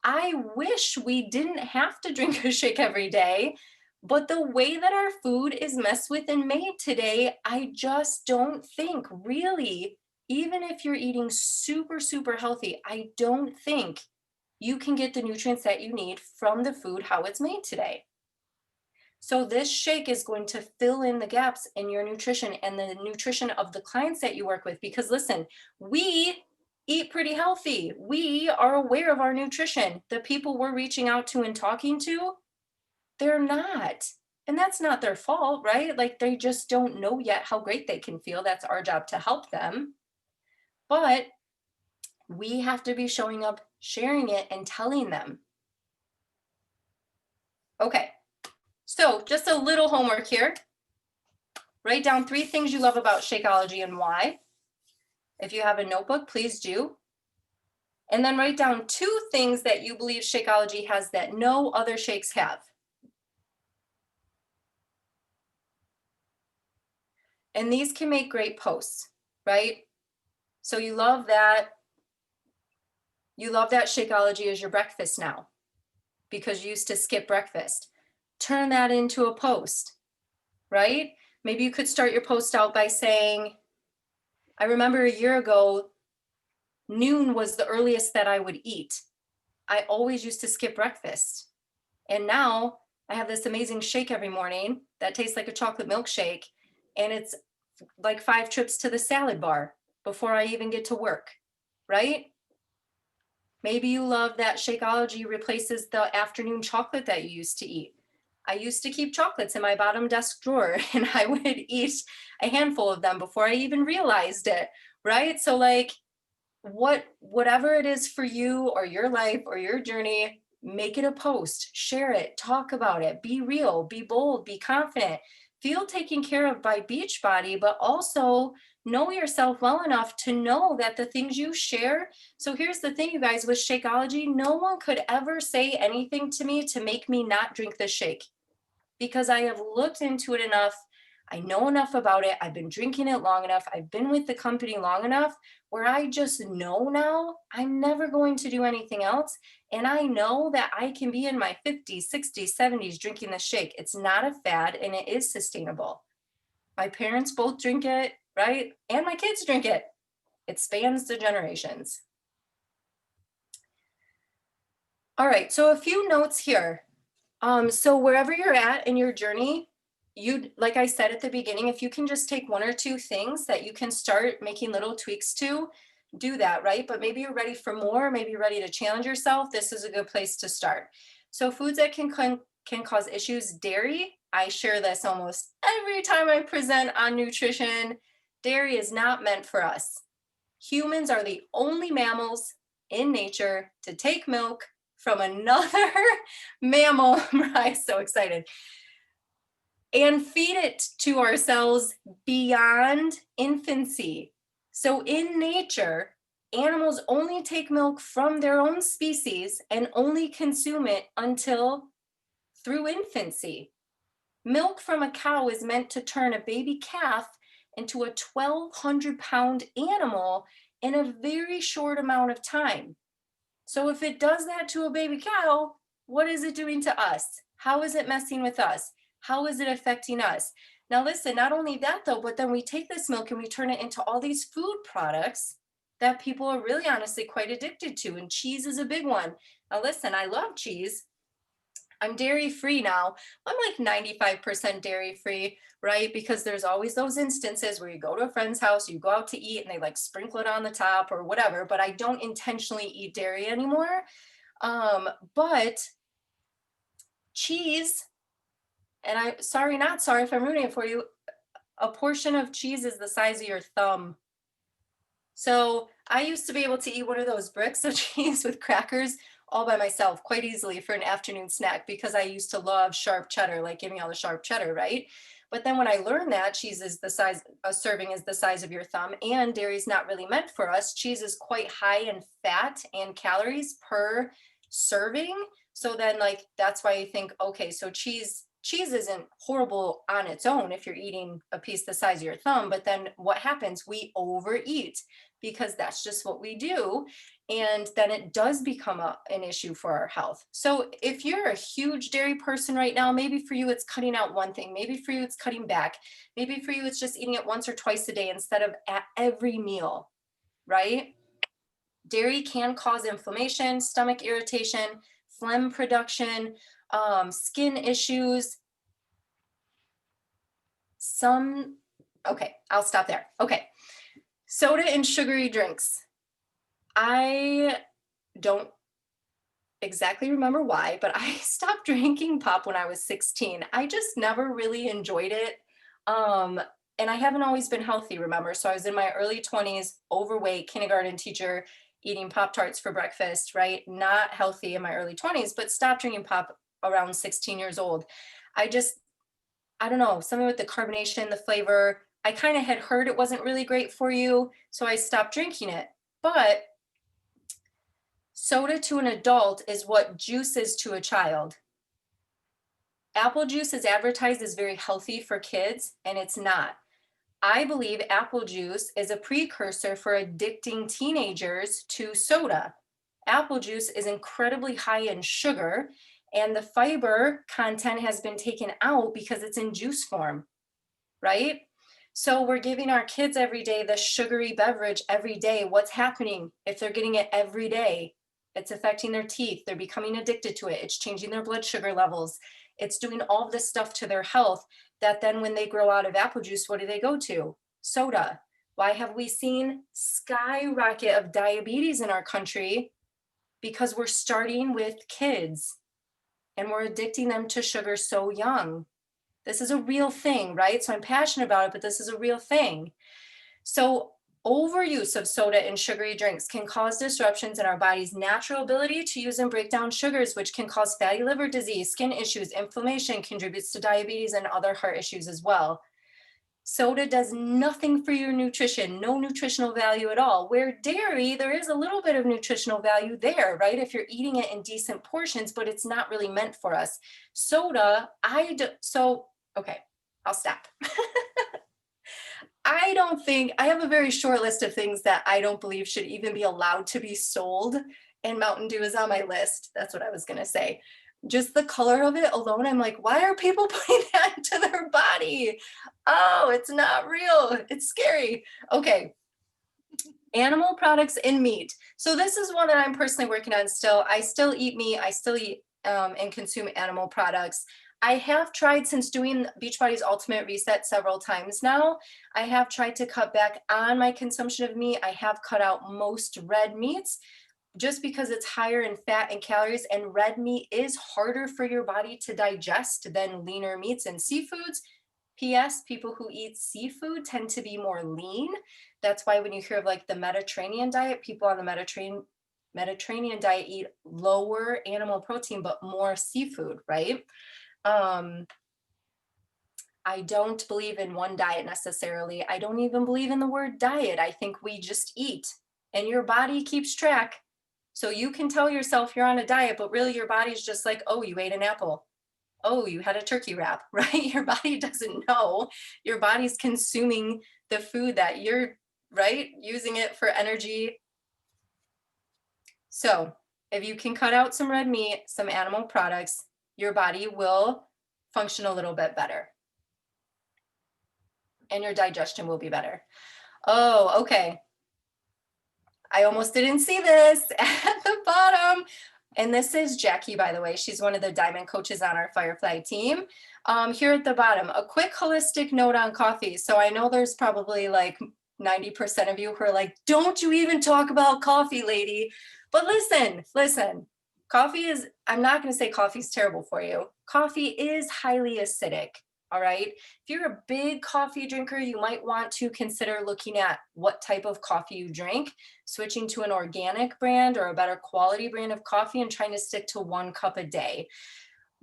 I wish we didn't have to drink a shake every day. But the way that our food is messed with and made today, I just don't think really, even if you're eating super, super healthy, I don't think you can get the nutrients that you need from the food, how it's made today. So this shake is going to fill in the gaps in your nutrition and the nutrition of the clients that you work with. Because listen, we eat pretty healthy. We are aware of our nutrition. The people we're reaching out to and talking to, they're not. And that's not their fault, right? Like, they just don't know yet how great they can feel. That's our job to help them. But we have to be showing up, sharing it, and telling them. Okay. So just a little homework here. Write down 3 things you love about Shakeology and why. If you have a notebook, please do. And then write down 2 things that you believe Shakeology has that no other shakes have. And these can make great posts, right? So you love that. You love that Shakeology is your breakfast now because you used to skip breakfast. Turn that into a post, right? Maybe you could start your post out by saying, I remember a year ago, noon was the earliest that I would eat. I always used to skip breakfast. And now I have this amazing shake every morning that tastes like a chocolate milkshake. And it's like 5 trips to the salad bar before I even get to work, right? Maybe you love that Shakeology replaces the afternoon chocolate that you used to eat. I used to keep chocolates in my bottom desk drawer, and I would eat a handful of them before I even realized it, right? So like, whatever it is for you or your life or your journey, make it a post, share it, talk about it, be real, be bold, be confident. feel taken care of by Beachbody, but also know yourself well enough to know that the things you share. So here's the thing, you guys, with Shakeology, no one could ever say anything to me to make me not drink the shake, because I have looked into it enough. I know enough about it. I've been drinking it long enough. I've been with the company long enough where I just know now I'm never going to do anything else. And I know that I can be in my 50s, 60s, 70s drinking the shake. It's not a fad and it is sustainable. My parents both drink it, right? And my kids drink it. It spans the generations. All right, so a few notes here. So wherever you're at in your journey, like I said at the beginning, if you can just take one or two things that you can start making little tweaks to, do that, right? But maybe you're ready for more, maybe you're ready to challenge yourself. This is a good place to start. So foods that can cause issues, dairy. I share this almost every time I present on nutrition. Dairy is not meant for us. Humans are the only mammals in nature to take milk from another mammal. Mariah's so excited. And feed it to ourselves beyond infancy. So in nature, animals only take milk from their own species and only consume it until through infancy. Milk from a cow is meant to turn a baby calf into a 1,200-pound animal in a very short amount of time. So if it does that to a baby cow, what is it doing to us? How is it messing with us? How is it affecting us? Now listen, not only that though, but then we take this milk and we turn it into all these food products that people are really honestly quite addicted to. And cheese is a big one. Now listen, I love cheese. I'm dairy free now. I'm like 95% dairy free, right? Because there's always those instances where you go to a friend's house, you go out to eat and they like sprinkle it on the top or whatever, but I don't intentionally eat dairy anymore. But cheese, and not sorry if I'm ruining it for you, a portion of cheese is the size of your thumb. So I used to be able to eat one of those bricks of cheese with crackers all by myself quite easily for an afternoon snack, because I used to love sharp cheddar, like give me all the sharp cheddar, right? But then when I learned that cheese is the size, a serving is the size of your thumb, and dairy is not really meant for us. Cheese is quite high in fat and calories per serving. So then like, that's why you think, okay, so cheese isn't horrible on its own if you're eating a piece the size of your thumb, but then what happens? We overeat because that's just what we do. And then it does become an issue for our health. So if you're a huge dairy person right now, maybe for you it's cutting out one thing, maybe for you it's cutting back, maybe for you it's just eating it once or twice a day instead of at every meal, right? Dairy can cause inflammation, stomach irritation, phlegm production, skin issues. Okay, I'll stop there. Okay, soda and sugary drinks. I don't exactly remember why, but I stopped drinking pop when I was 16. I just never really enjoyed it. And I haven't always been healthy, remember? So I was in my early 20s, overweight, kindergarten teacher, eating Pop-Tarts for breakfast, right? Not healthy in my early 20s, but stopped drinking pop around 16 years old. I don't know, something with the carbonation, the flavor. I kind of had heard it wasn't really great for you, so I stopped drinking it. But soda to an adult is what juice is to a child. Apple juice is advertised as very healthy for kids, and it's not. I believe apple juice is a precursor for addicting teenagers to soda. Apple juice is incredibly high in sugar, and the fiber content has been taken out because it's in juice form, right? So we're giving our kids every day the sugary beverage every day. What's happening if they're getting it every day? It's affecting their teeth. They're becoming addicted to it. It's changing their blood sugar levels. It's doing all this stuff to their health that then when they grow out of apple juice, what do they go to? Soda. Why have we seen skyrocket of diabetes in our country? Because we're starting with kids and we're addicting them to sugar so young. This is a real thing, right? So I'm passionate about it, but this is a real thing. So Overuse of soda and sugary drinks can cause disruptions in our body's natural ability to use and break down sugars, which can cause fatty liver disease, skin issues, inflammation, contributes to diabetes and other heart issues as well. Soda does nothing for your nutrition, no nutritional value at all. Where dairy, there is a little bit of nutritional value there, right? If you're eating it in decent portions, but it's not really meant for us. Soda, okay, I'll stop. I don't think, I have a very short list of things that I don't believe should even be allowed to be sold, and Mountain Dew is on my list. That's what I was gonna say. Just the color of it alone, I'm like, why are people putting that into their body? Oh, it's not real. It's scary. Okay. Animal products and meat. So this is one that I'm personally working on still. I still eat meat. I still eat and consume animal products. I have tried, since doing Beachbody's Ultimate Reset several times now, I have tried to cut back on my consumption of meat. I have cut out most red meats just because it's higher in fat and calories, and red meat is harder for your body to digest than leaner meats and seafoods. P.S. People who eat seafood tend to be more lean. That's why when you hear of like the Mediterranean diet, people on the Mediterranean diet eat lower animal protein, but more seafood, right? I don't believe in one diet necessarily. I don't even believe in the word diet. I think we just eat, and your body keeps track. So you can tell yourself you're on a diet, but really your body's just like, oh, you ate an apple. Oh, you had a turkey wrap, right? Your body doesn't know. Your body's consuming the food that you're, right, using it for energy. So if you can cut out some red meat, some animal products, your body will function a little bit better. And your digestion will be better. Oh, okay. I almost didn't see this at the bottom. And this is Jackie, by the way. She's one of the diamond coaches on our Firefly team. Here at the bottom, a quick holistic note on coffee. So I know there's probably like 90% of you who are like, don't you even talk about coffee, lady. But listen, coffee is, I'm not going to say coffee is terrible for you. Coffee is highly acidic. All right. If you're a big coffee drinker, you might want to consider looking at what type of coffee you drink, switching to an organic brand or a better quality brand of coffee, and trying to stick to 1 cup a day.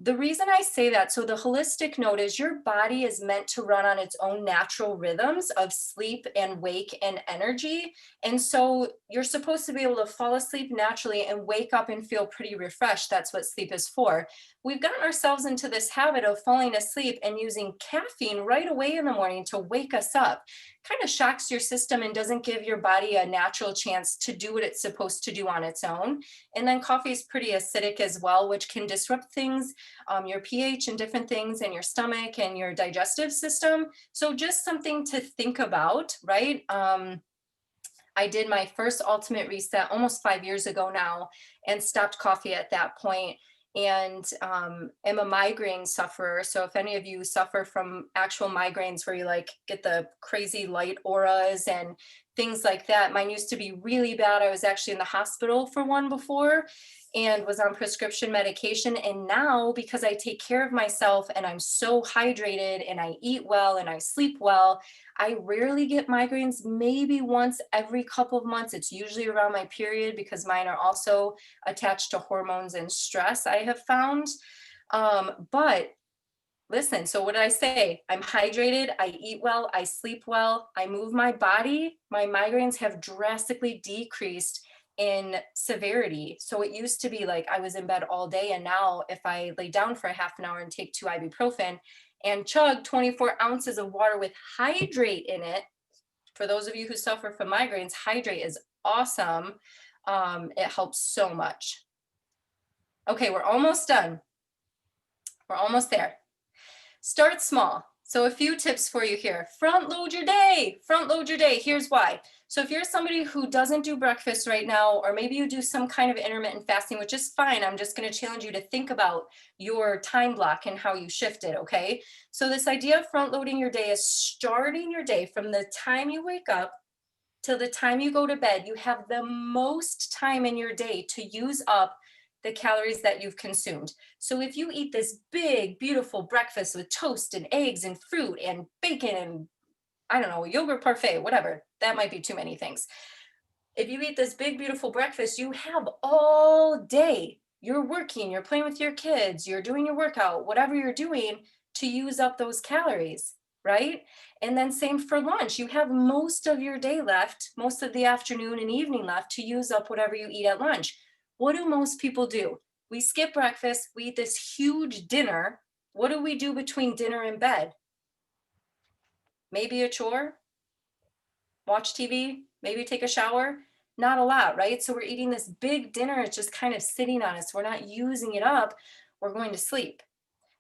The reason I say that, so the holistic note is your body is meant to run on its own natural rhythms of sleep and wake and energy. And so you're supposed to be able to fall asleep naturally and wake up and feel pretty refreshed. That's what sleep is for. We've gotten ourselves into this habit of falling asleep and using caffeine right away in the morning to wake us up. Kind of shocks your system and doesn't give your body a natural chance to do what it's supposed to do on its own. And then coffee is pretty acidic as well, which can disrupt things, your pH and different things in your stomach and your digestive system. So just something to think about, right? I did my first Ultimate Reset almost 5 years ago now and stopped coffee at that point, and am a migraine sufferer. So if any of you suffer from actual migraines where you like get the crazy light auras and things like that, mine used to be really bad. I was actually in the hospital for one before and was on prescription medication. And now, because I take care of myself and I'm so hydrated and I eat well and I sleep well, I rarely get migraines, maybe once every couple of months. It's usually around my period because mine are also attached to hormones and stress, I have found. But listen, so what did I say? I'm hydrated, I eat well, I sleep well, I move my body. My migraines have drastically decreased in severity. So it used to be like I was in bed all day, and now if I lay down for a half an hour and take 2 ibuprofen and chug 24 ounces of water with hydrate in it, for those of you who suffer from migraines, hydrate is awesome. It helps so much. Okay, we're almost done. We're almost there. Start small. So a few tips for you here. Front load your day. Front load your day. Here's why. So if you're somebody who doesn't do breakfast right now, or maybe you do some kind of intermittent fasting, which is fine, I'm just going to challenge you to think about your time block and how you shift it, okay? So this idea of front loading your day is starting your day from the time you wake up till the time you go to bed. You have the most time in your day to use up the calories that you've consumed. So if you eat this big, beautiful breakfast with toast and eggs and fruit and bacon and I don't know, yogurt parfait, whatever. That might be too many things. If you eat this big, beautiful breakfast, you have all day. You're working, you're playing with your kids, you're doing your workout, whatever you're doing to use up those calories, right? And then same for lunch. You have most of your day left, most of the afternoon and evening left to use up whatever you eat at lunch. What do most people do? We skip breakfast, we eat this huge dinner. What do we do between dinner and bed? Maybe a chore, watch TV, maybe take a shower. Not a lot, right? So we're eating this big dinner, it's just kind of sitting on us. We're not using it up, we're going to sleep.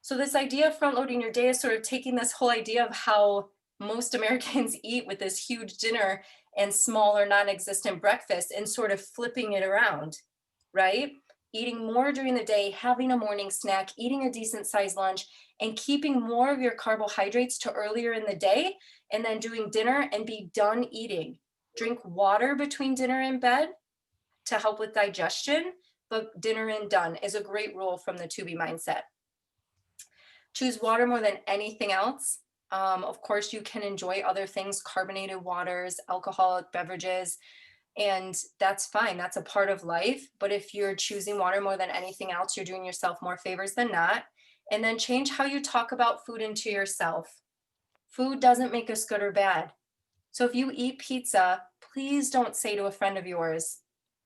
So this idea of front loading your day is sort of taking this whole idea of how most Americans eat with this huge dinner and smaller non-existent breakfast and sort of flipping it around, right? Eating more during the day, having a morning snack, eating a decent sized lunch, and keeping more of your carbohydrates to earlier in the day, and then doing dinner and be done eating. Drink water between dinner and bed to help with digestion, but dinner and done is a great rule from the To Be mindset. Choose water more than anything else. Of course, you can enjoy other things, carbonated waters, alcoholic beverages, and that's fine. That's a part of life. But if you're choosing water more than anything else, you're doing yourself more favors than not. And then change how you talk about food and to yourself. Food doesn't make us good or bad. So if you eat pizza, please don't say to a friend of yours,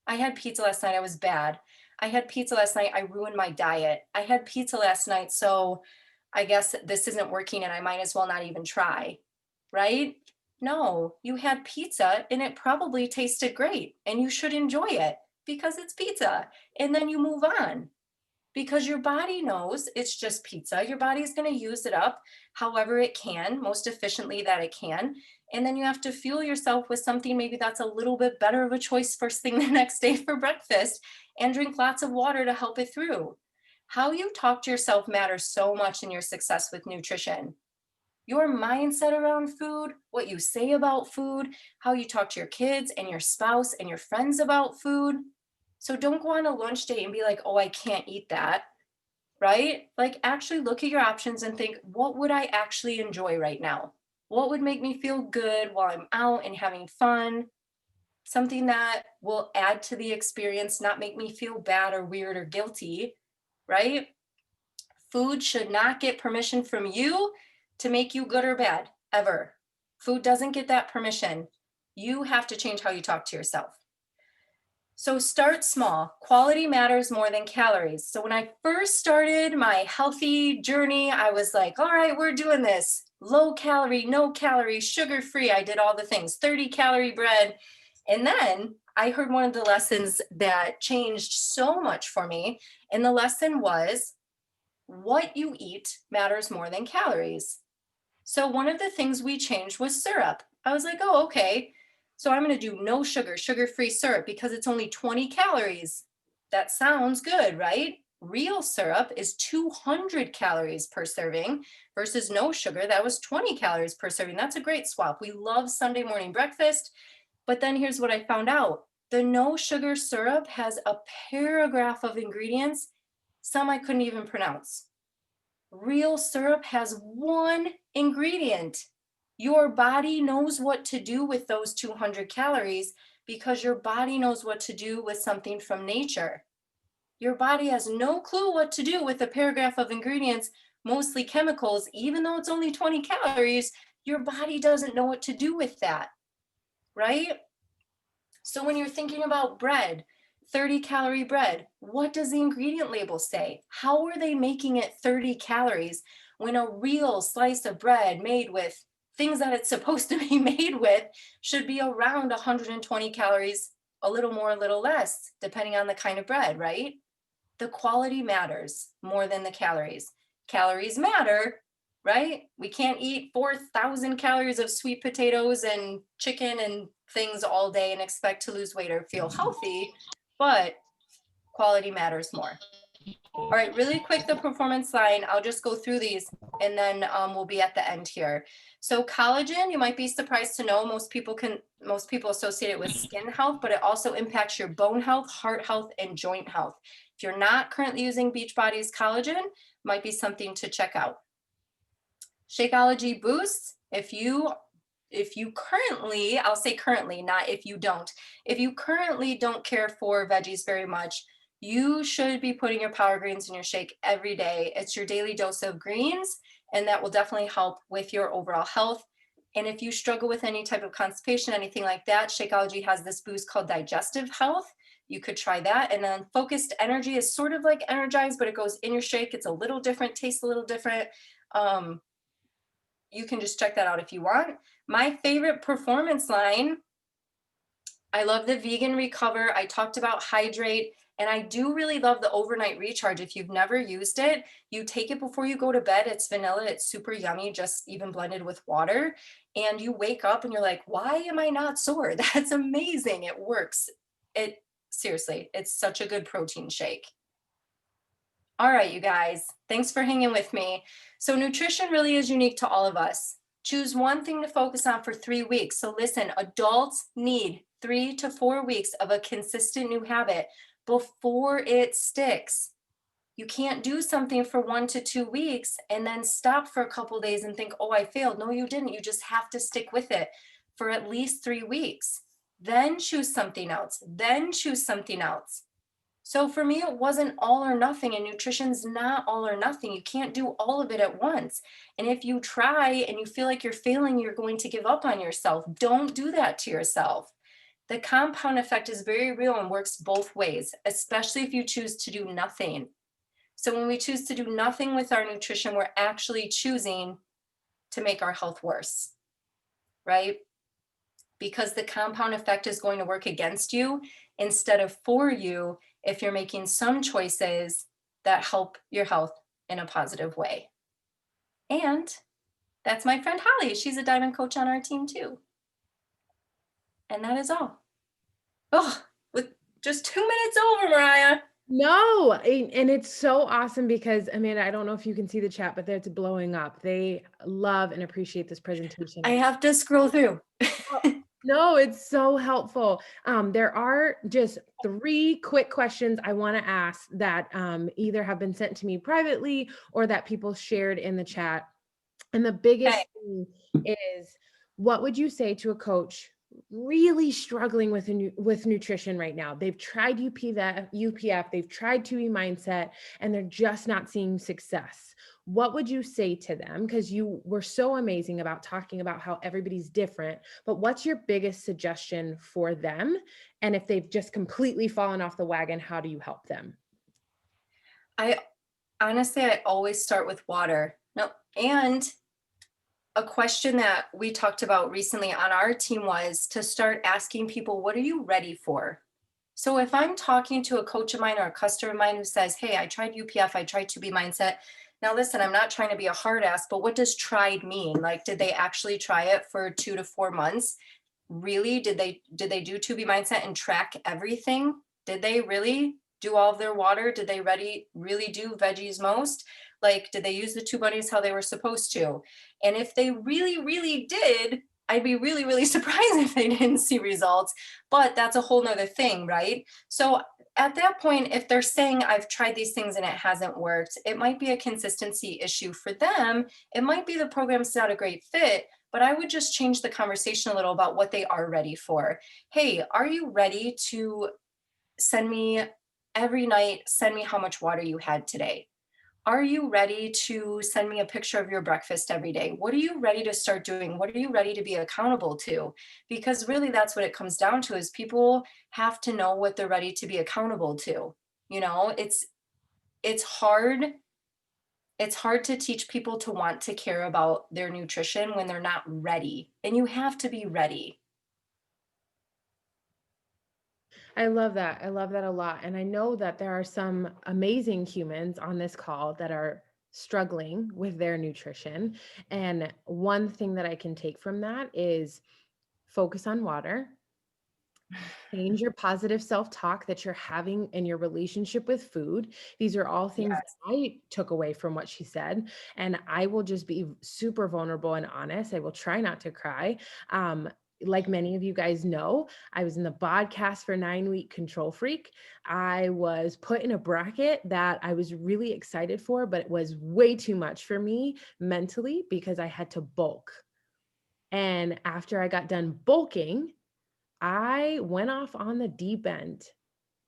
I had pizza last night, I was bad. I had pizza last night, I ruined my diet. I had pizza last night, so I guess this isn't working and I might as well not even try, right? No, you had pizza and it probably tasted great and you should enjoy it because it's pizza. And then you move on because your body knows it's just pizza. Your body is going to use it up however it can, most efficiently that it can. And then you have to fuel yourself with something maybe that's a little bit better of a choice first thing the next day for breakfast, and drink lots of water to help it through. How you talk to yourself matters so much in your success with nutrition. Your mindset around food, what you say about food, how you talk to your kids and your spouse and your friends about food. So don't go on a lunch date and be like, oh, I can't eat that, right? Like actually look at your options and think, what would I actually enjoy right now? What would make me feel good while I'm out and having fun? Something that will add to the experience, not make me feel bad or weird or guilty, right? Food should not get permission from you to make you good or bad, ever. Food doesn't get that permission. You have to change how you talk to yourself. So start small. Quality matters more than calories. So when I first started my healthy journey, I was like, all right, we're doing this. Low calorie, no calories, sugar free. I did all the things, 30-calorie bread. And then I heard one of the lessons that changed so much for me. And the lesson was, what you eat matters more than calories. So one of the things we changed was syrup. I was like, oh, okay. So I'm going to do no sugar, sugar-free syrup because it's only 20 calories. That sounds good, right? Real syrup is 200 calories per serving versus no sugar. That was 20 calories per serving. That's a great swap. We love Sunday morning breakfast. But then here's what I found out. The no sugar syrup has a paragraph of ingredients, some I couldn't even pronounce. Real syrup has one ingredient. Your body knows what to do with those 200 calories because your body knows what to do with something from nature. Your body has no clue what to do with a paragraph of ingredients, mostly chemicals. Even though it's only 20 calories, your body doesn't know what to do with that, right? So when you're thinking about bread, 30-calorie bread, what does the ingredient label say? How are they making it 30 calories when a real slice of bread made with things that it's supposed to be made with should be around 120 calories, a little more, a little less, depending on the kind of bread, right? The quality matters more than the calories. Calories matter, right? We can't eat 4,000 calories of sweet potatoes and chicken and things all day and expect to lose weight or feel healthy, but quality matters more. All right, really quick, the performance line. I'll just go through these and then we'll be at the end here. So collagen, you might be surprised to know most people associate it with skin health, but it also impacts your bone health, heart health, and joint health. If you're not currently using Beachbody's collagen, might be something to check out. Shakeology Boost, if you if you currently, I'll say currently, not if you don't, if you currently don't care for veggies very much, you should be putting your power greens in your shake every day. It's your daily dose of greens, and that will definitely help with your overall health. And if you struggle with any type of constipation, anything like that, Shakeology has this boost called digestive health. You could try that. And then focused energy is sort of like energized, but it goes in your shake. It's a little different, tastes a little different. You can just check that out if you want. My favorite performance line, I love the vegan recover. I talked about hydrate, and I do really love the overnight recharge. If you've never used it, you take it before you go to bed. It's vanilla, it's super yummy, just even blended with water. And you wake up and you're like, why am I not sore? That's amazing. It works. It seriously, it's such a good protein shake. All right, you guys, thanks for hanging with me. So nutrition really is unique to all of us. Choose one thing to focus on for 3 weeks. So listen, adults need 3 to 4 weeks of a consistent new habit before it sticks. You can't do something for 1 to 2 weeks and then stop for a couple days and think, oh, I failed. No, you didn't. You just have to stick with it for at least 3 weeks. Then choose something else. Then choose something else. So for me, it wasn't all or nothing, and nutrition's not all or nothing. You can't do all of it at once. And if you try and you feel like you're failing, you're going to give up on yourself. Don't do that to yourself. The compound effect is very real and works both ways, especially if you choose to do nothing. So when we choose to do nothing with our nutrition, we're actually choosing to make our health worse, right? Because the compound effect is going to work against you instead of for you if you're making some choices that help your health in a positive way. And that's my friend Holly. She's a diamond coach on our team too. And that is all. Oh, with just 2 minutes over, Mariah. No, and it's so awesome because Amanda, I don't know if you can see the chat, but it's blowing up. They love and appreciate this presentation. I have to scroll through. No, it's so helpful. There are just 3 quick questions I want to ask that either have been sent to me privately or that people shared in the chat. And the biggest thing is, what would you say to a coach really struggling with nutrition right now? They've tried UPF, they've tried 2E Mindset, and they're just not seeing success. What would you say to them? Because you were so amazing about talking about how everybody's different, but what's your biggest suggestion for them? And if they've just completely fallen off the wagon, how do you help them? I always start with water. No, and a question that we talked about recently on our team was to start asking people, what are you ready for? So if I'm talking to a coach of mine or a customer of mine who says, hey, I tried UPF, I tried 2B Mindset. Now listen, I'm not trying to be a hard ass, but what does tried mean? Like, did they actually try it for 2 to 4 months? Really? Did they do 2B Mindset and track everything? Did they really do all of their water? Did they really do veggies most? Like, did they use the 2 bunnies how they were supposed to? And if they really, really did, I'd be really, really surprised if they didn't see results, but that's a whole nother thing, right? So at that point, if they're saying, I've tried these things and it hasn't worked, it might be a consistency issue for them. It might be the program's not a great fit, but I would just change the conversation a little about what they are ready for. Hey, are you ready to send me every night, send me how much water you had today? Are you ready to send me a picture of your breakfast every day? What are you ready to start doing? What are you ready to be accountable to? Because really that's what it comes down to, is people have to know what they're ready to be accountable to. You know, it's hard. It's hard to teach people to want to care about their nutrition when they're not ready, and you have to be ready. I love that. I love that a lot. And I know that there are some amazing humans on this call that are struggling with their nutrition. And one thing that I can take from that is focus on water, change your positive self-talk that you're having in your relationship with food. These are all things that I took away from what she said. And I will just be super vulnerable and honest. I will try not to cry. Like many of you guys know, I was in the podcast for 9-week Control Freak. I was put in a bracket that I was really excited for, but it was way too much for me mentally because I had to bulk. And after I got done bulking, I went off on the deep end.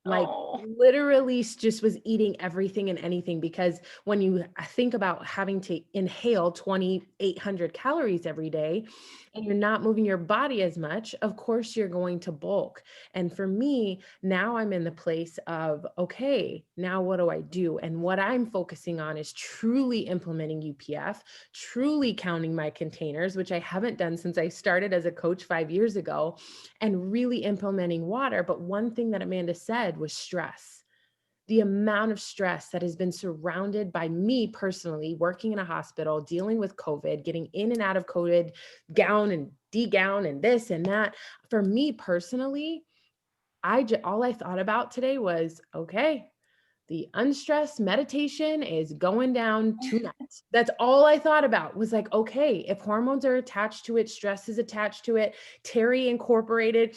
Like, Oh, literally just was eating everything and anything, because when you think about having to inhale 2,800 calories every day and you're not moving your body as much, of course you're going to bulk. And for me, now I'm in the place of, okay, now what do I do? And what I'm focusing on is truly implementing UPF, truly counting my containers, which I haven't done since I started as a coach 5 years ago, and really implementing water. But one thing that Amanda said was stress. The amount of stress that has been surrounded by me personally, working in a hospital, dealing with COVID, getting in and out of COVID, gown and degown and this and that. For me personally, all I thought about today was, okay, the unstressed meditation is going down tonight. That's all I thought about, was like, okay, if hormones are attached to it, stress is attached to it. Terry incorporated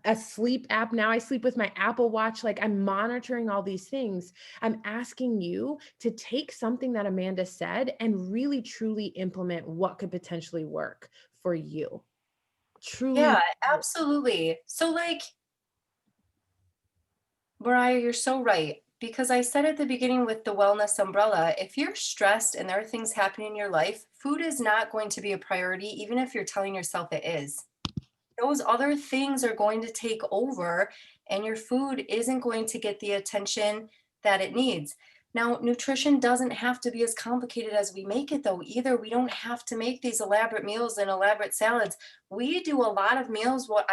a sleep app. Now I sleep with my Apple Watch. Like, I'm monitoring all these things. I'm asking you to take something that Amanda said and really truly implement what could potentially work for you. Truly. yeah, absolutely. So like, Mariah, you're so right. Because I said at the beginning with the wellness umbrella, if you're stressed and there are things happening in your life, food is not going to be a priority, even if you're telling yourself it is. Those other things are going to take over, and your food isn't going to get the attention that it needs. Now, nutrition doesn't have to be as complicated as we make it, though, either. We don't have to make these elaborate meals and elaborate salads. We do a lot of meals, what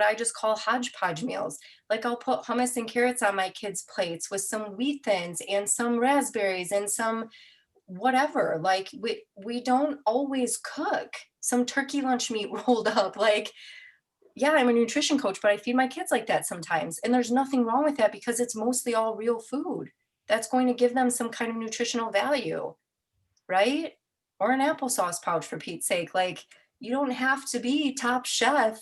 I just call hodgepodge meals. Like, I'll put hummus and carrots on my kids' plates with some wheat thins and some raspberries and some whatever. Like, we don't always cook. Some turkey lunch meat rolled up. Like, yeah, I'm a nutrition coach, but I feed my kids like that sometimes. And there's nothing wrong with that because it's mostly all real food that's going to give them some kind of nutritional value, right? Or an applesauce pouch, for Pete's sake. Like, you don't have to be top chef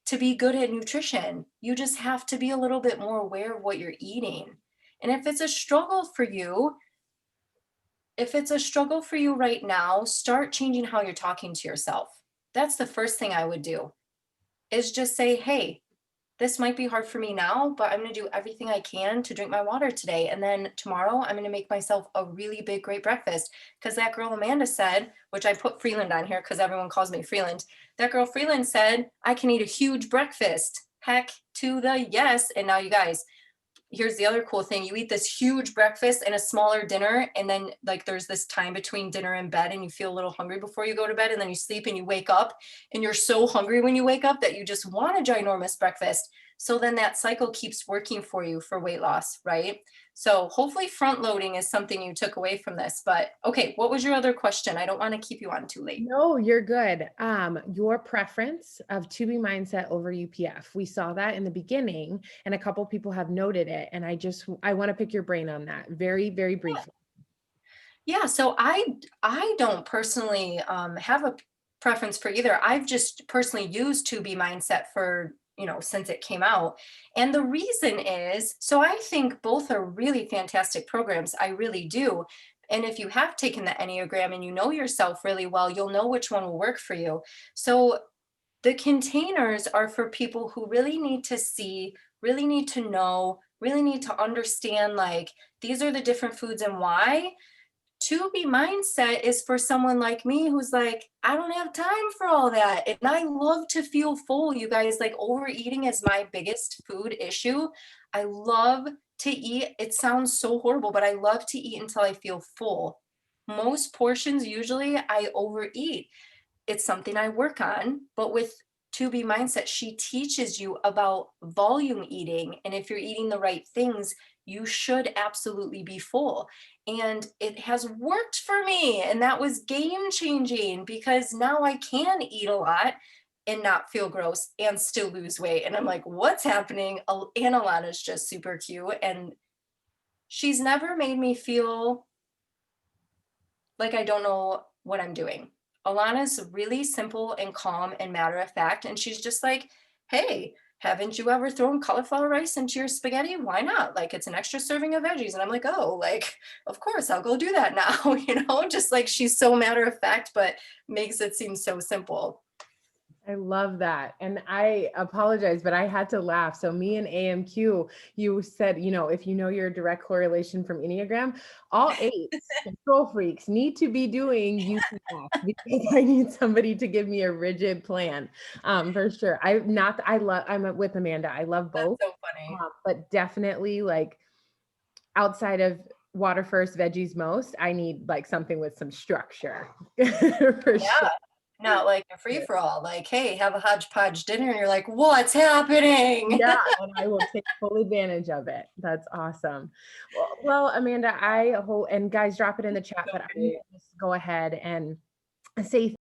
to be good at nutrition. You just have to be a little bit more aware of what you're eating. And if it's a struggle for you right now, start changing how you're talking to yourself. That's the first thing I would do, is just say, hey, this might be hard for me now, but I'm going to do everything I can to drink my water today. And then tomorrow, I'm going to make myself a really big, great breakfast. Because that girl Amanda said, which I put Freeland on here because everyone calls me Freeland. That girl Freeland said, I can eat a huge breakfast. Heck to the yes. And now, you guys, here's the other cool thing. You eat this huge breakfast and a smaller dinner, and then like there's this time between dinner and bed, and you feel a little hungry before you go to bed, and then you sleep and you wake up and you're so hungry when you wake up that you just want a ginormous breakfast. So then that cycle keeps working for you for weight loss, right? So hopefully front loading is something you took away from this. But okay, what was your other question? I don't want to keep you on too late. No, you're good. Your preference of 2B mindset over UPF. We saw that in the beginning, and a couple people have noted it. And I want to pick your brain on that very, very briefly. Yeah, so I don't personally have a preference for either. I've just personally used 2B mindset for, since it came out. And the reason is, so I think both are really fantastic programs. I really do. And if you have taken the Enneagram and you know yourself really well, you'll know which one will work for you. So the containers are for people who really need to see, really need to know, really need to understand, like, these are the different foods and why. 2B mindset is for someone like me who's like, I don't have time for all that. And I love to feel full, you guys. Like, overeating is my biggest food issue. I love to eat. It sounds so horrible, but I love to eat until I feel full. Most portions, usually, I overeat. It's something I work on, but with 2B mindset, she teaches you about volume eating. And if you're eating the right things, you should absolutely be full. And it has worked for me. And that was game changing because now I can eat a lot and not feel gross and still lose weight. And I'm like, what's happening? And Alana's just super cute. And she's never made me feel like I don't know what I'm doing. Alana's really simple and calm and matter of fact. And she's just like, hey, haven't you ever thrown cauliflower rice into your spaghetti? Why not? Like, it's an extra serving of veggies. And I'm like, oh, like, of course, I'll go do that now. Just like, she's so matter of fact, but makes it seem so simple. I love that. And I apologize, but I had to laugh. So me and AMQ, you said, if you know your direct correlation from Enneagram, all eights, control freaks, need to be doing UPF because I need somebody to give me a rigid plan. For sure. I'm with Amanda. I love That's both. so funny. But definitely like outside of water first, veggies most, I need like something with some structure for Yeah. sure. Not like a free for all, like, hey, have a hodgepodge dinner. And you're like, what's happening? Yeah, and I will take full advantage of it. That's awesome. Well, Amanda, I hope, and guys, drop it in the chat, So but I great. will just go ahead and say